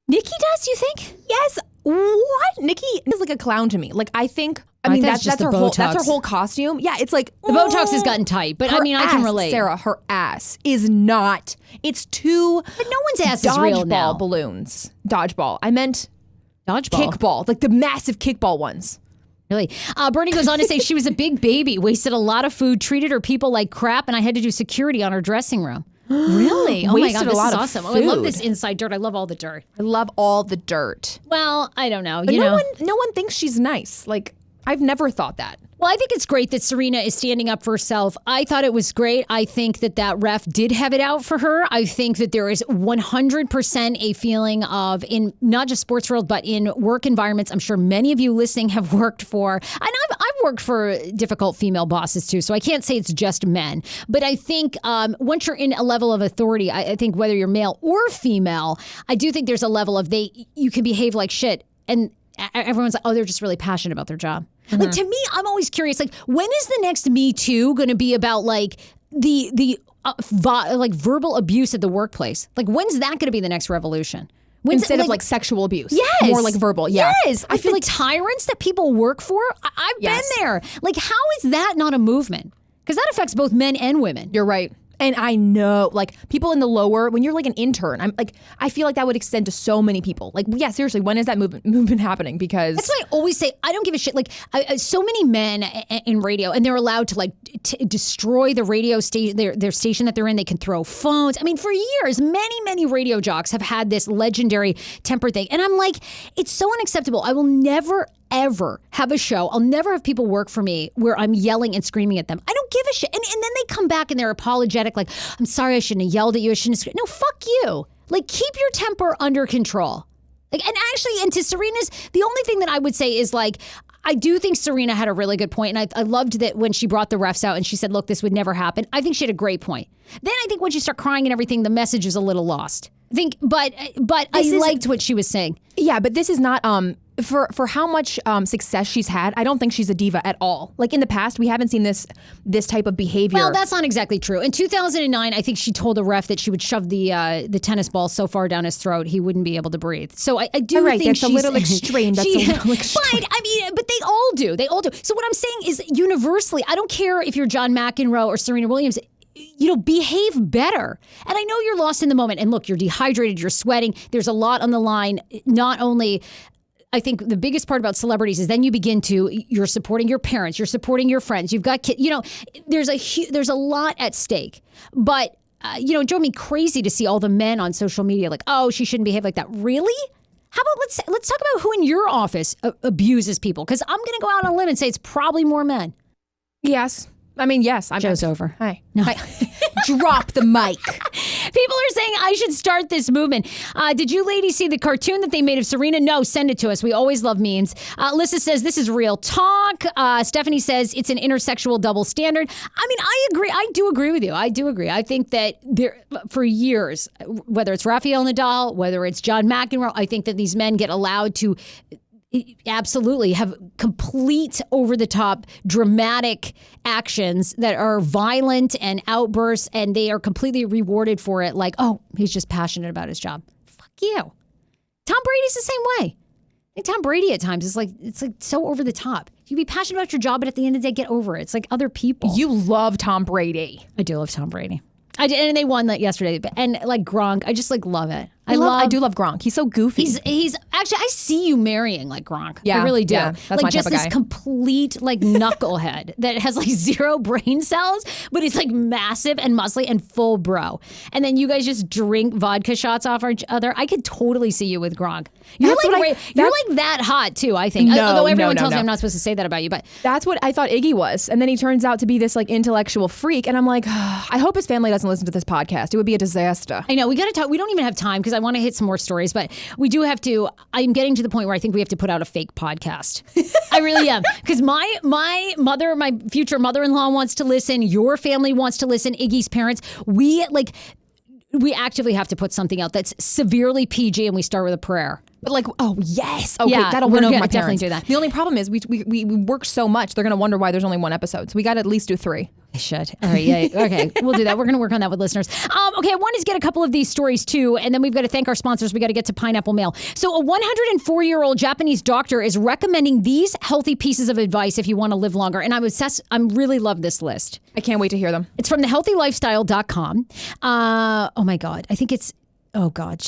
Nicki does, you think? Yes. What? Nicki is like a clown to me. Like I think that's just her the whole Botox. costume. Yeah, it's like The Botox has gotten tight, but I can relate. Sarah, her ass is not. It's two. But no one's ass is real now. Dodgeball balloons. Dodgeball. I meant Dodgeball. kickball, like the massive kickball ones. Really? Bernie goes on to say she was a big baby, wasted a lot of food, treated her people like crap, and I had to do security on her dressing room. Really? Oh my Wasted God, a this lot is of awesome. Oh, I love food. this inside dirt. I love all the dirt. I love all the dirt. Well, I don't know. But You know. no one thinks she's nice. Like I've never thought that. Well, I think it's great that Serena is standing up for herself. I thought it was great. I think that ref did have it out for her. I think that there is 100% a feeling of, in not just sports world, but in work environments. I'm sure many of you listening have worked for, and I've worked for difficult female bosses too, so I can't say it's just men. But I think once you're in a level of authority, I think whether you're male or female, I do think there's a level of you can behave like shit. And everyone's like, oh, they're just really passionate about their job. Mm-hmm. Like, to me, I'm always curious, like, when is the next Me Too going to be about, like, the verbal abuse at the workplace? Like, when's that going to be the next revolution? Instead of like sexual abuse. Yes. More like verbal. Yeah. Yes. I feel like tyrants that people work for, I've been there. Like, how is that not a movement? Because that affects both men and women. You're right. And I know, like, people in the lower, when you're like an intern, I feel like that would extend to so many people. Like, yeah, seriously, when is that movement happening? Because that's why I always say I don't give a shit. Like, so many men in radio, and they're allowed to like destroy the radio station, their station that they're in. They can throw phones. I mean, for years, many radio jocks have had this legendary temper thing, and I'm like, it's so unacceptable. I will never ever have a show. I'll never have people work for me where I'm yelling and screaming at them. I don't give a shit. And then they come back and they're apologetic, like, I'm sorry, I shouldn't have yelled at you. I shouldn't have. No, fuck you. Like, keep your temper under control. Like, and actually, and to Serena's, the only thing that I would say is, like, I do think Serena had a really good point, and I loved that when she brought the refs out and she said, look, this would never happen. I think she had a great point. Then I think once you start crying and everything, the message is a little lost. I think, but I liked what she was saying. Yeah, but this is not for how much success she's had. I don't think she's a diva at all. Like in the past, we haven't seen this type of behavior. Well, that's not exactly true. In 2009, I think she told a ref that she would shove the tennis ball so far down his throat he wouldn't be able to breathe. So I do think that's she's a little extreme. That's a little extreme. But they all do. They all do. So what I'm saying is, universally, I don't care if you're John McEnroe or Serena Williams. Behave better. And I know you're lost in the moment. And look, you're dehydrated, you're sweating. There's a lot on the line. Not only, I think the biggest part about celebrities is then you're supporting your parents, you're supporting your friends. You've got kids. There's a lot at stake. But, it drove me crazy to see all the men on social media like, oh, she shouldn't behave like that. Really? How about let's talk about who in your office abuses people? Because I'm going to go out on a limb and say it's probably more men. Yes. I mean, yes. Show's over. Hi. No. Hi. Drop the mic. People are saying I should start this movement. Did you ladies see the cartoon that they made of Serena? No, send it to us. We always love memes. Alyssa says this is real talk. Stephanie says it's an intersexual double standard. I mean, I agree. I do agree with you. I do agree. I think that for years, whether it's Rafael Nadal, whether it's John McEnroe, I think that these men get allowed to absolutely have complete over-the-top dramatic actions that are violent and outbursts, and they are completely rewarded for it. Like, oh, he's just passionate about his job. Fuck you. Tom Brady's the same way. I think Tom Brady at times is like, it's like so over the top. You can be passionate about your job, but at the end of the day, get over it. It's like other people. You love Tom Brady. I do love Tom Brady. I did, and they won that yesterday. And like Gronk, I just like love it. I do love Gronk. He's so goofy. He's actually, I see you marrying like Gronk. Yeah, I really do. yeah, that's like my just type of this guy. complete like knucklehead that has like zero brain cells, but it's like massive and muscly and full bro. And then you guys just drink vodka shots off each other. I could totally see you with Gronk. You're like that hot too, I think. No, although everyone tells no. me I'm not supposed to say that about you, but That's what I thought Iggy was. And then he turns out to be this like intellectual freak. And I'm like, I hope his family doesn't listen to this podcast. It would be a disaster. I know we got to talk. We don't even have time because I want to hit some more stories, but we do have to. I'm getting to the point where I think we have to put out a fake podcast. I really am, because my mother, my future mother-in-law wants to listen. Your family wants to listen. Iggy's parents. We actively have to put something out that's severely PG, and we start with a prayer. But like, oh yes, okay, Yeah, that'll we're win over gonna my definitely parents. do that. The only problem is we work so much. They're gonna wonder why there's only one episode. So we got to at least do 3. I should. All right. Yeah. Okay. We'll do that. We're going to work on that with listeners. Okay. I wanted to get a couple of these stories too. And then we've got to thank our sponsors. We got to get to Pineapple Mail. So a 104-year-old Japanese doctor is recommending these healthy pieces of advice if you want to live longer. And I really love this list. I can't wait to hear them. It's from thehealthylifestyle.com. Oh my God. I think it's, oh God.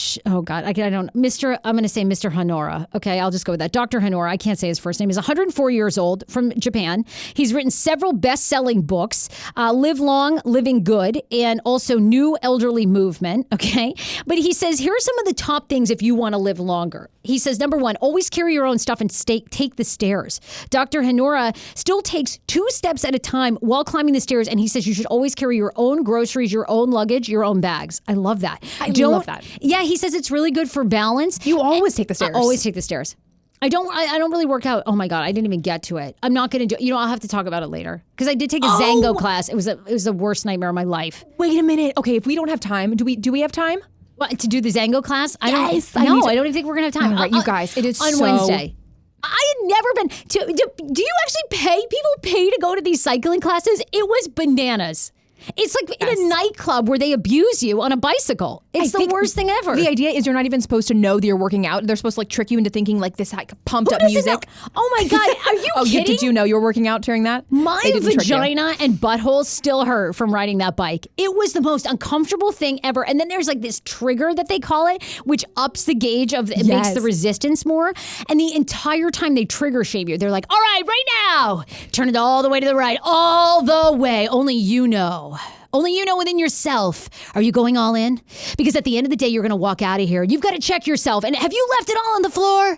I don't, I'm going to say Mr. Honora. Okay. I'll just go with that. Dr. Honora. I can't say his first name. He's 104 years old from Japan. He's written several best-selling books, Live Long, Living Good, and also New Elderly Movement. Okay. But he says, here are some of the top things if you want to live longer. He says, number 1, always carry your own stuff and take the stairs. Dr. Honora still takes 2 steps at a time while climbing the stairs. And he says you should always carry your own groceries, your own luggage, your own bags. I love that. I love that. Yeah, he says it's really good for balance. You always take the stairs. I always take the stairs. I don't really work out. Oh my God, I didn't even get to it. I'm not going to do, I'll have to talk about it later. Because I did take a Zengo class. It was the worst nightmare of my life. Wait a minute. Okay, if we don't have time, do we have time? What, to do the Zango class? I don't even think we're going to have time. All right, you guys, it is on so... Wednesday. I had never been to, do you actually pay? People pay to go to these cycling classes? It was bananas. It's like in a nightclub where they abuse you on a bicycle. It's the worst thing ever. The idea is you're not even supposed to know that you're working out. They're supposed to like trick you into thinking like this like pumped up music. Oh my God, are you kidding? Did you know you were working out during that? My vagina and butthole still hurt from riding that bike. It was the most uncomfortable thing ever. And then there's like this trigger that they call it, which ups the gauge of it makes the resistance more. And the entire time they trigger shame you. They're like, all right now, turn it all the way to the right, all the way. Only you know. Only you know within yourself. Are you going all in? Because at the end of the day, you're going to walk out of here. You've got to check yourself. And have you left it all on the floor?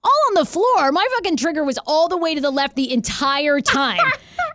All on the floor. My fucking trigger was all the way to the left the entire time.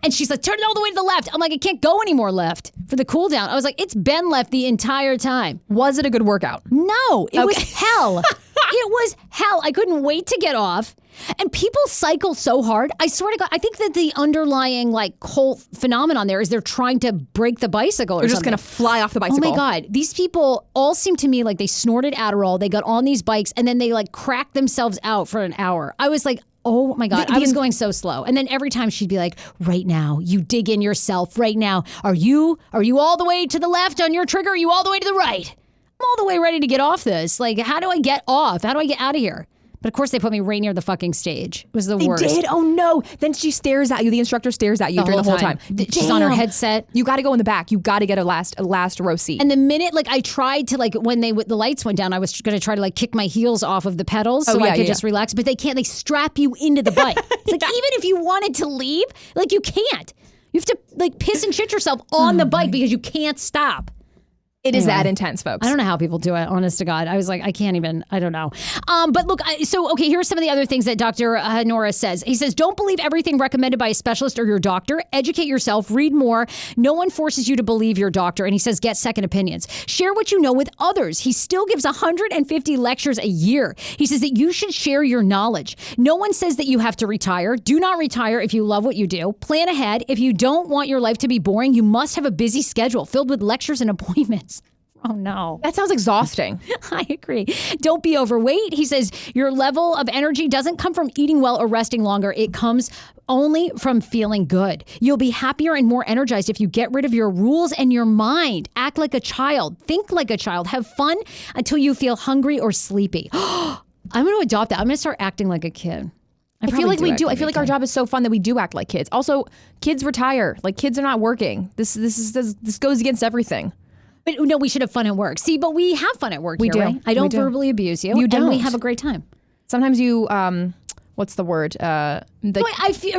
And she's like, turn it all the way to the left. I'm like, I can't go any more left for the cool down. I was like, it's been left the entire time. Was it a good workout? No, it was hell. It was hell. I couldn't wait to get off. And people cycle so hard. I swear to God, I think that the underlying like whole phenomenon there is they're trying to break the bicycle or They're something. just going to fly off the bicycle. Oh my God. These people all seem to me like they snorted Adderall. They got on these bikes and then they like cracked themselves out for an hour. I was like, oh my God, I was going so slow. And then every time she'd be like, right now, you dig in yourself right now. Are you all the way to the left on your trigger? Are you all the way to the right? I'm all the way ready to get off this. Like, how do I get off? How do I get out of here? But of course, they put me right near the fucking stage. It was the worst. They did? Oh no. Then she stares at you. The instructor stares at you during the whole time. She's on her headset. You got to go in the back. You got to get a last row seat. And the minute, like, I tried to, like, when the lights went down, I was going to try to, like, kick my heels off of the pedals so I could just relax. But they can't. They strap you into the bike. It's like, even if you wanted to leave, like, you can't. You have to, like, piss and shit yourself on the bike because you can't stop. It is that intense, folks. I don't know how people do it, honest to God. I was like, I can't even, I don't know. But look, okay, here are some of the other things that Dr. Honora says. He says, don't believe everything recommended by a specialist or your doctor. Educate yourself, read more. No one forces you to believe your doctor. And he says, get second opinions. Share what you know with others. He still gives 150 lectures a year. He says that you should share your knowledge. No one says that you have to retire. Do not retire if you love what you do. Plan ahead. If you don't want your life to be boring, you must have a busy schedule filled with lectures and appointments. Oh, no. That sounds exhausting. I agree. Don't be overweight. He says your level of energy doesn't come from eating well or resting longer. It comes only from feeling good. You'll be happier and more energized if you get rid of your rules and your mind. Act like a child. Think like a child. Have fun until you feel hungry or sleepy. I'm going to adopt that. I'm going to start acting like a kid. I feel like we do. I feel like our job is so fun that we do act like kids. Also, kids retire. Like, kids are not working. This goes against everything. But no, we should have fun at work. See, but we have fun at work here, do. right? I don't verbally abuse you. You don't. And we have a great time. Sometimes you, what's the word? I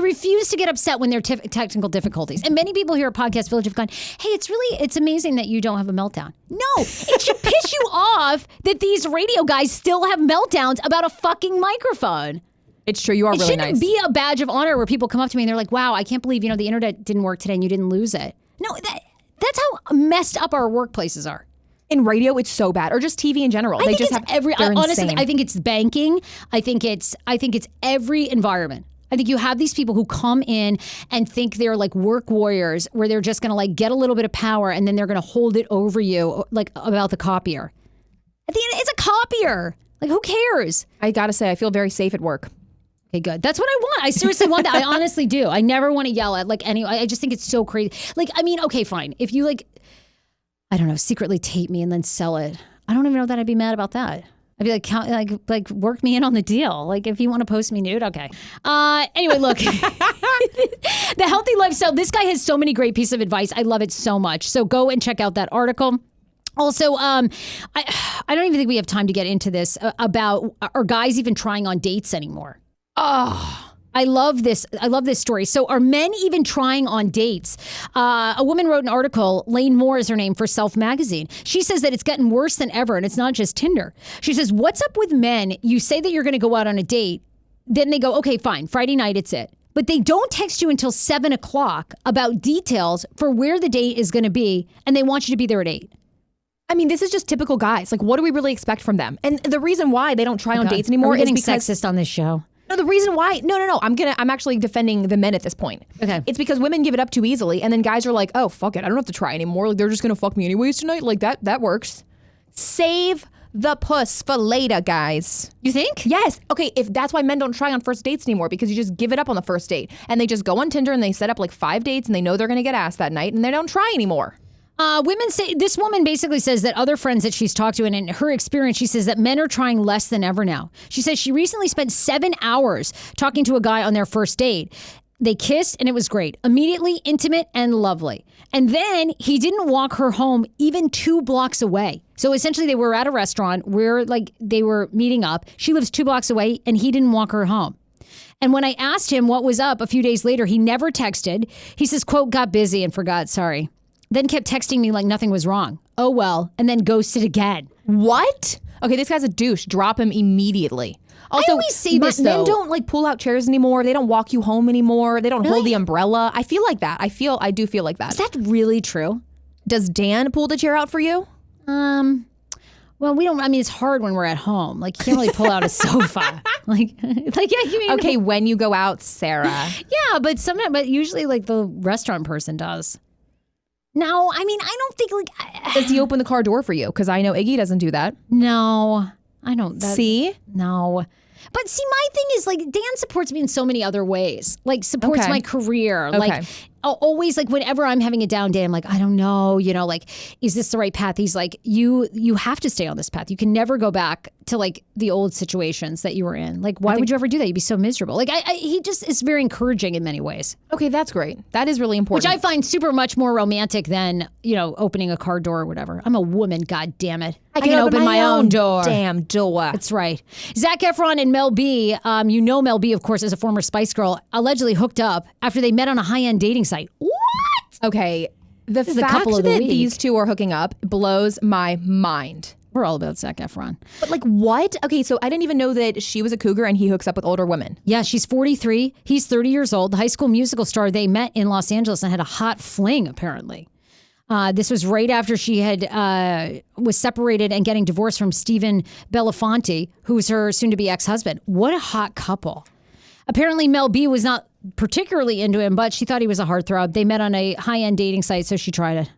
refuse to get upset when there are technical difficulties. And many people here at Podcast Village have gone, hey, it's amazing that you don't have a meltdown. No, it should piss you off that these radio guys still have meltdowns about a fucking microphone. It's true. You are really nice. It shouldn't be a badge of honor where people come up to me and they're like, wow, I can't believe, the internet didn't work today and you didn't lose it. No, that's how messed up our workplaces are. In radio, it's so bad, or just TV in general. Honestly, I think it's banking. I think it's every environment. I think you have these people who come in and think they're like work warriors, where they're just going to like get a little bit of power and then they're going to hold it over you, like about the copier. At the end, it's a copier. Like, who cares? I gotta say, I feel very safe at work. Okay, good. That's what I want. I seriously want that. I honestly do. I never want to yell at like any. I just think it's so crazy. Like, I mean, okay, fine. If you like, I don't know, secretly tape me and then sell it, I don't even know that I'd be mad about that. I'd be like, work me in on the deal. Like, if you want to post me nude, okay. Anyway, look, the healthy lifestyle. This guy has so many great pieces of advice. I love it so much. So go and check out that article. Also, I don't even think we have time to get into this about are guys even trying on dates anymore? Oh. I love this. I love this story. So are men even trying on dates? A woman wrote an article, Lane Moore is her name, for Self Magazine. She says that it's getting worse than ever, and it's not just Tinder. She says, what's up with men? You say that you're going to go out on a date. Then they go, okay, fine. Friday night, it's it. But they don't text you until 7 o'clock about details for where the date is going to be, and they want you to be there at 8. I mean, this is just typical guys. Like, what do we really expect from them? And the reason why they don't try on dates anymore is because sexist on this show. No, the reason why, no. I'm actually defending the men at this point. Okay. It's because women give it up too easily, and then guys are like, oh, fuck it, I don't have to try anymore. Like, they're just gonna fuck me anyways tonight. Like, that works. Save the puss for later, guys. You think? Yes. Okay, if that's why men don't try on first dates anymore, because you just give it up on the first date, and they just go on Tinder and they set up like 5 dates, and they know they're gonna get ass that night, and they don't try anymore. Women say, this woman basically says that other friends that she's talked to, and in her experience, she says that men are trying less than ever now. She says she recently spent 7 hours talking to a guy on their first date. They kissed and it was great. Immediately intimate and lovely. And then he didn't walk her home even 2 blocks away. So essentially they were at a restaurant where like they were meeting up. She lives 2 blocks away and he didn't walk her home. And when I asked him what was up a few days later, he never texted. He says, quote, got busy and forgot, sorry. Then kept texting me like nothing was wrong. Oh, well. And then ghosted again. What? Okay, this guy's a douche. Drop him immediately. Also, I always say this, though. Men don't like pull out chairs anymore. They don't walk you home anymore. They don't hold the umbrella. I feel like that. I do feel like that. Is that really true? Does Dan pull the chair out for you? Well, we don't. I mean, it's hard when we're at home. Like, you can't really pull out a sofa. Like, yeah. You mean, okay, when you go out, Sarah. Yeah, but usually, like the restaurant person does. No, I mean, I don't think like. Does he open the car door for you? Because I know Iggy doesn't do that. No, I don't. See? No. But see, my thing is like Dan supports me in so many other ways. Like supports my career. Like always like whenever I'm having a down day, I'm like, I don't know, like, is this the right path? He's like, you have to stay on this path. You can never go back to like the old situations that you were in. Like, why would you ever do that? You'd be so miserable. Like he just is very encouraging in many ways. Okay, that's great. That is really important. Which I find much more romantic than, opening a car door or whatever. I'm a woman, God damn it. I can open my own door. Damn door. That's right. Zac Efron and Mel B, Mel B, of course, as a former Spice Girl, allegedly hooked up after they met on a high-end dating site. What? Okay. The fact that these two are hooking up blows my mind. We're all about Zac Efron. But like what? Okay, so I didn't even know that she was a cougar and he hooks up with older women. Yeah, she's 43. He's 30 years old. The High School Musical star, they met in Los Angeles and had a hot fling, apparently. This was right after she had was separated and getting divorced from Stephen Belafonte, who's her soon-to-be ex-husband. What a hot couple. Apparently, Mel B was not particularly into him, but she thought he was a heartthrob. They met on a high-end dating site, so she tried it.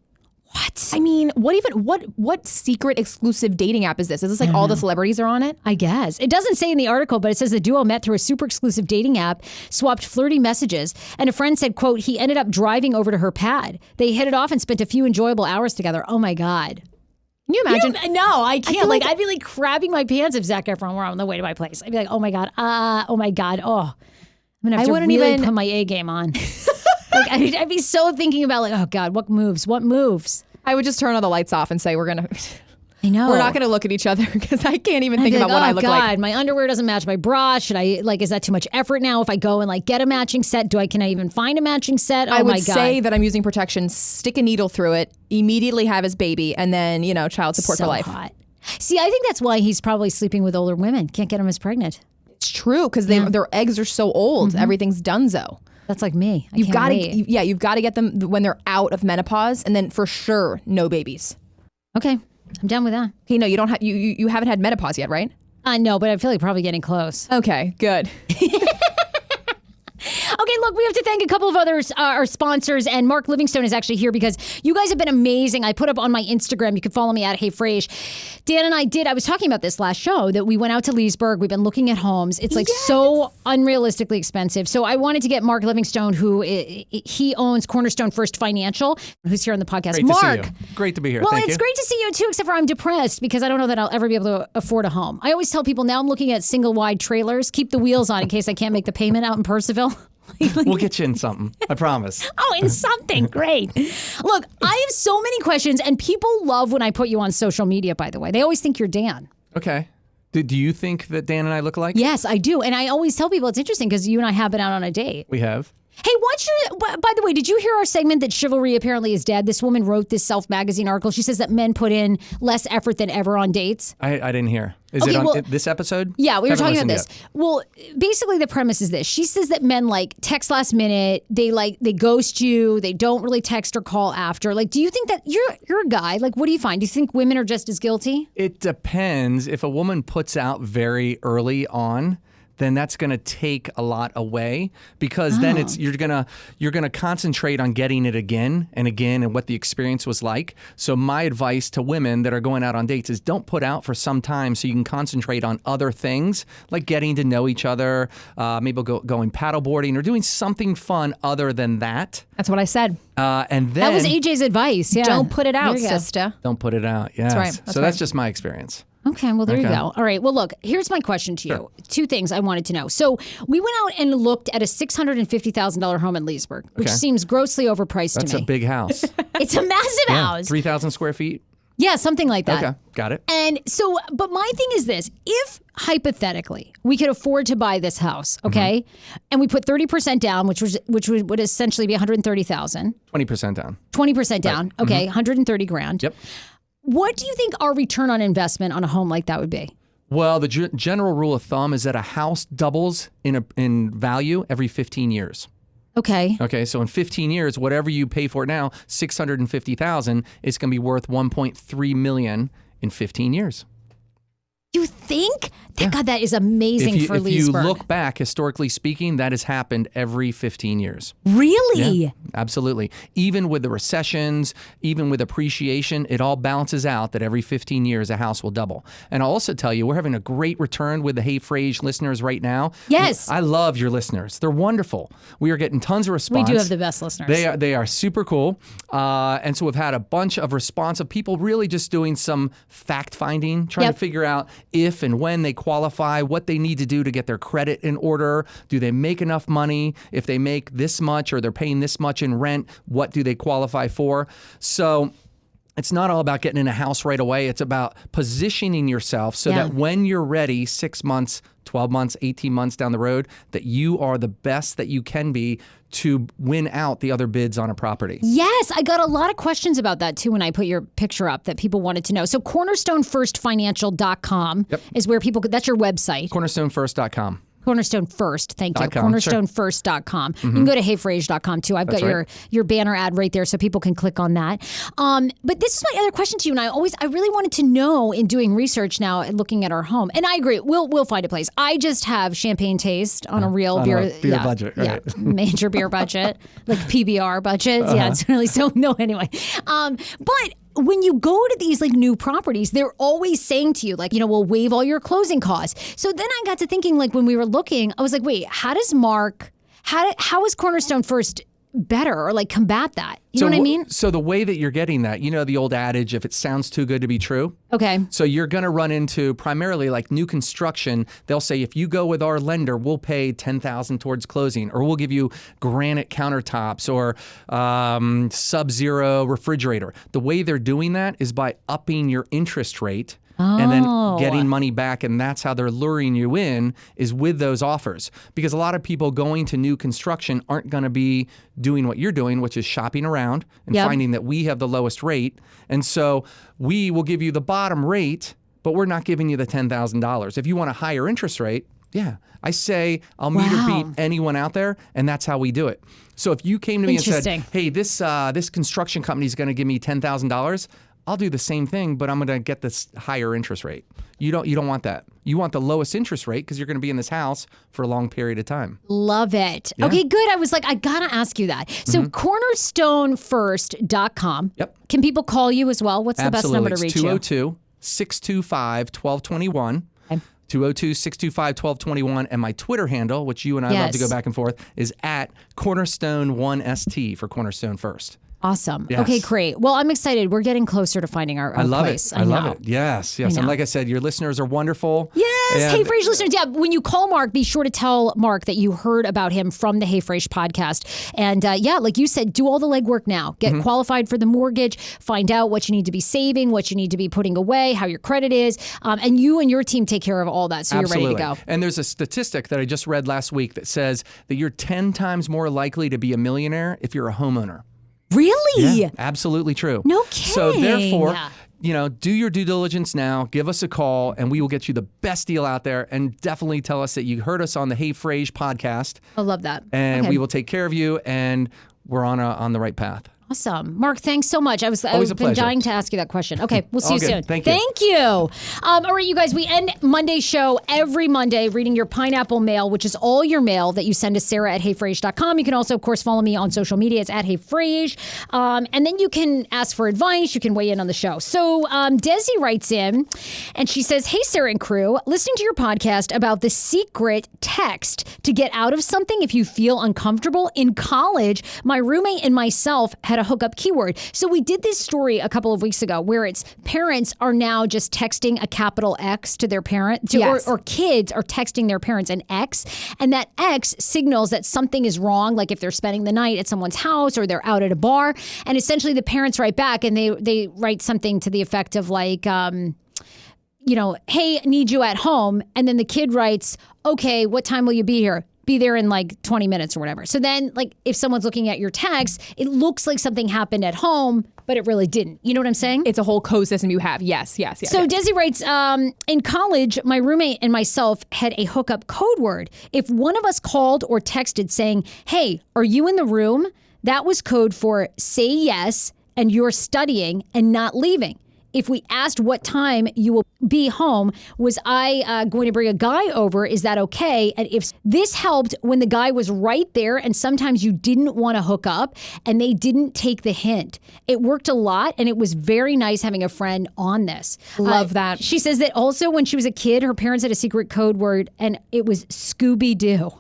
What? I mean, what secret exclusive dating app is this? Is this like all the celebrities are on it? I guess. It doesn't say in the article, but it says the duo met through a super exclusive dating app, swapped flirty messages, and a friend said, quote, he ended up driving over to her pad. They hit it off and spent a few enjoyable hours together. Oh my God. Can you imagine? No, I can't. I'd be like crapping my pants if Zac Efron were on the way to my place. I'd be like, oh my God. Oh my God. Oh, I'm going to have to really put my A game on. Like, I'd be so thinking about like, oh God, what moves? I would just turn all the lights off and say, we're not going to look at each other because I can't even think about what I look like. Oh God, my underwear doesn't match my bra. Should I is that too much effort now? If I go and like get a matching set, can I even find a matching set? Oh I would my God. say that I'm using protection, stick a needle through it, immediately have his baby, and then, child support for life. Hot. See, I think that's why he's probably sleeping with older women. Can't get him as pregnant. It's true because their eggs are so old. Mm-hmm. Everything's donezo. That's like me. You've got to get them when they're out of menopause, and then for sure, no babies. Okay, I'm done with that. Okay, no, you don't have you haven't had menopause yet, right? No, but I feel like probably getting close. Okay, good. Okay, look, we have to thank a couple of others, our sponsors, and Mark Livingstone is actually here because you guys have been amazing. I put up on my Instagram, you can follow me at HeyFrase. Dan and I was talking about this last show, that we went out to Leesburg, we've been looking at homes. It's like so unrealistically expensive. So I wanted to get Mark Livingstone, who he owns Cornerstone First Financial, who's here on the podcast. Great Mark. to see you. Great to be here. Well, Thank it's you. great to see you too, except for I'm depressed because I don't know that I'll ever be able to afford a home. I always tell people now I'm looking at single wide trailers, keep the wheels on in case I can't make the payment out in Percival. We'll get you in something. I promise. Oh, in something. Great. Look, I have so many questions, and people love when I put you on social media, by the way. They always think you're Dan. Okay. Do you think that Dan and I look alike? Yes, I do. And I always tell people it's interesting because you and I have been out on a date. We have. Hey, by the way, did you hear our segment that chivalry apparently is dead? This woman wrote this Self magazine article. She says that men put in less effort than ever on dates. I didn't hear. Is Okay, it on well, this episode? Yeah, we were Haven't talking about listened this. yet. Well, basically the premise is this. She says that men like text last minute, they ghost you, they don't really text or call after. Like, do you think that you're a guy? Like, what do you find? Do you think women are just as guilty? It depends. If a woman puts out very early on, then that's going to take a lot away because then you're going to concentrate on getting it again and what the experience was like. So my advice to women that are going out on dates is don't put out for some time so you can concentrate on other things like getting to know each other, maybe going paddleboarding or doing something fun other than that. That's what I said. And then That was AJ's advice. Yeah. Don't put it out, There you go. sister. don't put it out. Yes. right. So that's just my experience. Okay, well, there you Okay. go. All right, well, look, here's my question to you. Sure. Two things I wanted to know. So we went out and looked at a $650,000 home in Leesburg, which Okay. seems grossly overpriced That's to a me. big house. It's a massive house. 3,000 square feet. Yeah, something like that. Okay. Got it. And so, but my thing is this: if hypothetically we could afford to buy this house, okay, and we put 30% down, which would essentially be 130,000, 20% down. 20% down, okay, 130 grand. Yep. What do you think our return on investment on a home like that would be? Well, the general rule of thumb is that a house doubles in value every 15 years. Okay. Okay, so in 15 years, whatever you pay for it now, $650,000, is going to be worth $1.3 million in 15 years. You think? God, that is amazing for if you Leesburg. look back, historically speaking, that has happened every 15 years. Really? Yeah, absolutely. Even with the recessions, even with appreciation, it all balances out that every 15 years a house will double. And I'll also tell you, we're having a great return with the Hey Frase listeners right now. Yes. I love your listeners. They're wonderful. We are getting tons of response. We do have the best listeners. They are super cool. And so we've had a bunch of response of people really just doing some fact finding, trying Yep. to figure out if and when they qualify, what they need to do to get their credit in order. Do they make enough money? If they make this much or they're paying this much in rent, what do they qualify for? So it's not all about getting in a house right away. It's about positioning yourself so Yeah. that when you're ready, 6 months, 12 months, 18 months down the road, that you are the best that you can be to win out the other bids on a property. Yes, I got a lot of questions about that too when I put your picture up that people wanted to know. So cornerstonefirstfinancial.com is where people could, that's your website. Cornerstonefirst.com. Cornerstone First, thank you. .com, Cornerstonefirst.com. You can go to HeyFrase.com too. I've got right. your banner ad right there so people can click on that. But this is my other question to you, and I really wanted to know in doing research now and looking at our home. And I agree, we'll find a place. I just have champagne taste on a real on beer, a beer budget, right. Yeah, major beer budget, like PBR budgets. Yeah, it's really so no anyway. But when you go to these like new properties, they're always saying to you, like, we'll waive all your closing costs. So then I got to thinking, like, when we were looking, I was like, wait, how is Cornerstone First better or like combat that? You know what I mean? So the way that you're getting that, the old adage, if it sounds too good to be true. Okay. So you're going to run into primarily like new construction. They'll say, if you go with our lender, we'll pay $10,000 towards closing, or we'll give you granite countertops or sub-zero refrigerator. The way they're doing that is by upping your interest rate. And then getting money back, and that's how they're luring you in, is with those offers. Because a lot of people going to new construction aren't going to be doing what you're doing, which is shopping around and finding that we have the lowest rate. And so we will give you the bottom rate, but we're not giving you the $10,000. If you want a higher interest rate, yeah, I say I'll meet or beat anyone out there, and that's how we do it. So if you came to me and said, hey, this construction company is going to give me $10,000, I'll do the same thing, but I'm going to get this higher interest rate. You don't want that. You want the lowest interest rate because you're going to be in this house for a long period of time. Love it. Okay, good. I was like, I got to ask you that. So cornerstonefirst.com. Yep. Can people call you as well? What's the best number to reach you? It's 202-625-1221. 202-625-1221. And my Twitter handle, which you and I love to go back and forth, is at Cornerstone1ST for Cornerstone First. Awesome. Yes. Okay, great. Well, I'm excited. We're getting closer to finding our I love place. it. I love it. Yes. And like I said, your listeners are wonderful. Yes. And Hey Frasier listeners. Yeah. When you call Mark, be sure to tell Mark that you heard about him from the Hey Frasier podcast. And like you said, do all the legwork now. Get qualified for the mortgage. Find out what you need to be saving, what you need to be putting away, how your credit is. And you and your team take care of all that. So you're ready to go. And there's a statistic that I just read last week that says that you're 10 times more likely to be a millionaire if you're a homeowner. Really? Yeah, absolutely true. No kidding. So therefore, do your due diligence now. Give us a call, and we will get you the best deal out there. And definitely tell us that you heard us on the Hey Frasier podcast. I love that. And we will take care of you, and we're on the right path. Awesome. Mark, thanks so much. I've been pleasure. dying to ask you that question. Okay, we'll see you soon. Thank you. Thank you. All right, you guys, we end Monday's show every Monday reading your pineapple mail, which is all your mail that you send to Sarah at heyfrase.com. You can also, of course, follow me on social media. It's at heyfrase. And then you can ask for advice. You can weigh in on the show. So Desi writes in, and she says, hey, Sarah and crew, listening to your podcast about the secret text to get out of something if you feel uncomfortable. In college, my roommate and myself had a hookup keyword. So we did this story a couple of weeks ago where it's parents are now just texting a capital X to their parent, or kids are texting their parents an X, and that X signals that something is wrong, like if they're spending the night at someone's house or they're out at a bar, and essentially the parents write back and they write something to the effect of like, hey, need you at home, and then the kid writes, okay, what time will you be here? Be there in like 20 minutes or whatever. So then, like, if someone's looking at your text, it looks like something happened at home, but it really didn't. You know what I'm saying? It's a whole code system you have. Yes. So Desi writes, in college, my roommate and myself had a hookup code word. If one of us called or texted saying, hey, are you in the room? That was code for say yes and you're studying and not leaving. If we asked what time you will be home, was I going to bring a guy over? Is that okay? And if this helped when the guy was right there, and sometimes you didn't want to hook up and they didn't take the hint. It worked a lot, and it was very nice having a friend on this. Love that. She says that also when she was a kid, her parents had a secret code word, and it was Scooby-Doo.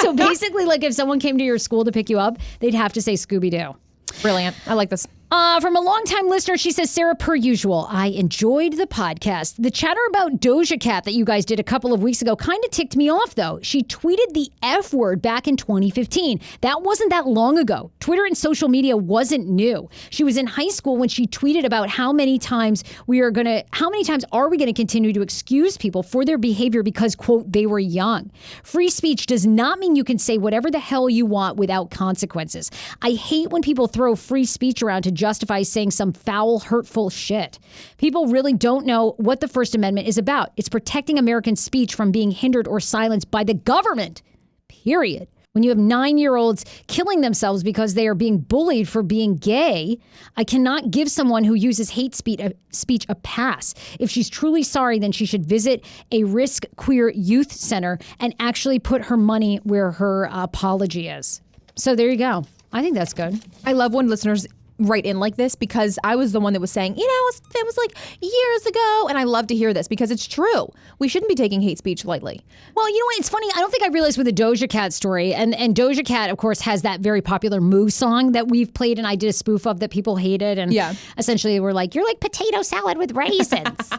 So basically, like if someone came to your school to pick you up, they'd have to say Scooby-Doo. Brilliant. I like this. From a longtime listener, she says, Sarah, per usual, I enjoyed the podcast. The chatter about Doja Cat that you guys did a couple of weeks ago kind of ticked me off, though. She tweeted the F word back in 2015. That wasn't that long ago. Twitter and social media wasn't new. She was in high school when she tweeted about how many times are we going to continue to excuse people for their behavior because, quote, they were young. Free speech does not mean you can say whatever the hell you want without consequences. I hate when people throw free speech around to justify saying some foul, hurtful shit. People really don't know what the First Amendment is about. It's protecting American speech from being hindered or silenced by the government, period. When you have 9-year-olds killing themselves because they are being bullied for being gay, I cannot give someone who uses hate speech a pass. If she's truly sorry, then she should visit a risk queer youth center and actually put her money where her apology is. So there you go. I think that's good. I love when listeners write in like this because I was the one that was saying, it was like years ago. And I love to hear this because it's true. We shouldn't be taking hate speech lightly. Well, you know what? It's funny. I don't think I realized with the Doja Cat story. And Doja Cat, of course, has that very popular Moo song that we've played and I did a spoof of that people hated. And essentially we're like, you're like potato salad with raisins.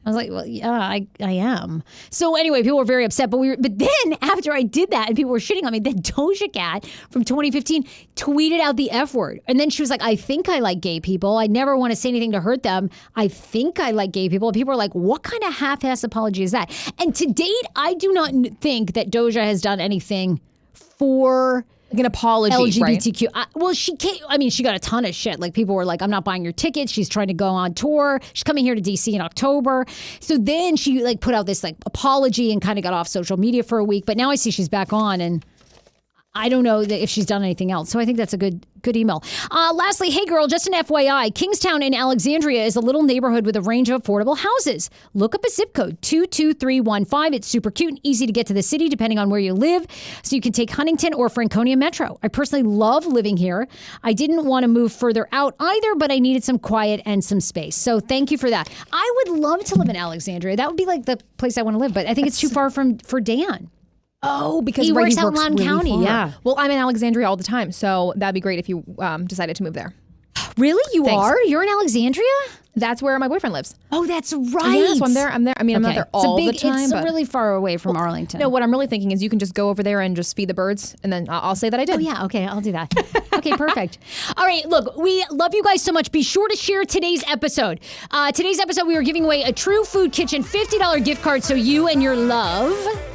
I was like, well, yeah, I am. So anyway, people were very upset. But then after I did that and people were shitting on me, then Doja Cat from 2015 tweeted out the F word. And then she was like, I think I like gay people. I never want to say anything to hurt them. I think I like gay people. And people are like, what kind of half-ass apology is that? And to date, I do not think that Doja has done anything for like an apology, LGBTQ. Right? Well, she can't. I mean, she got a ton of shit. Like people were like, I'm not buying your tickets. She's trying to go on tour. She's coming here to DC in October. So then she like put out this like apology and kind of got off social media for a week. But now I see she's back on and I don't know if she's done anything else. So I think that's a good email. Lastly, hey girl, just an FYI, Kingstown in Alexandria is a little neighborhood with a range of affordable houses. Look up a zip code, 22315. It's super cute and easy to get to the city depending on where you live. So you can take Huntington or Franconia Metro. I personally love living here. I didn't want to move further out either, but I needed some quiet and some space. So thank you for that. I would love to live in Alexandria. That would be like the place I want to live, but I think it's too far for Dan. Oh, because He right, works out in Loudoun County, far. yeah. Well, I'm in Alexandria all the time, so that'd be great if you decided to move there. Really? You Thanks. are? You're in Alexandria? That's where my boyfriend lives. Oh, that's right. Yeah, so I'm there. I mean, I'm not there all the time. It's but really far away from Arlington. no, what I'm really thinking is you can just go over there and just feed the birds, and then I'll say that I did. Oh, yeah. Okay, I'll do that. Okay, perfect. All right, look, we love you guys so much. Be sure to share today's episode. Today's episode, we are giving away a True Food Kitchen $50 gift card so you and your love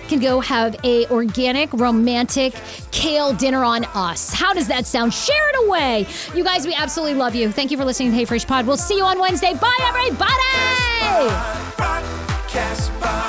can go have a organic, romantic kale dinner on us. How does that sound? Share it away. You guys, we absolutely love you. Thank you for listening to Hey Fresh Pod. We'll see you on Wednesday. Bye, everybody. Podcast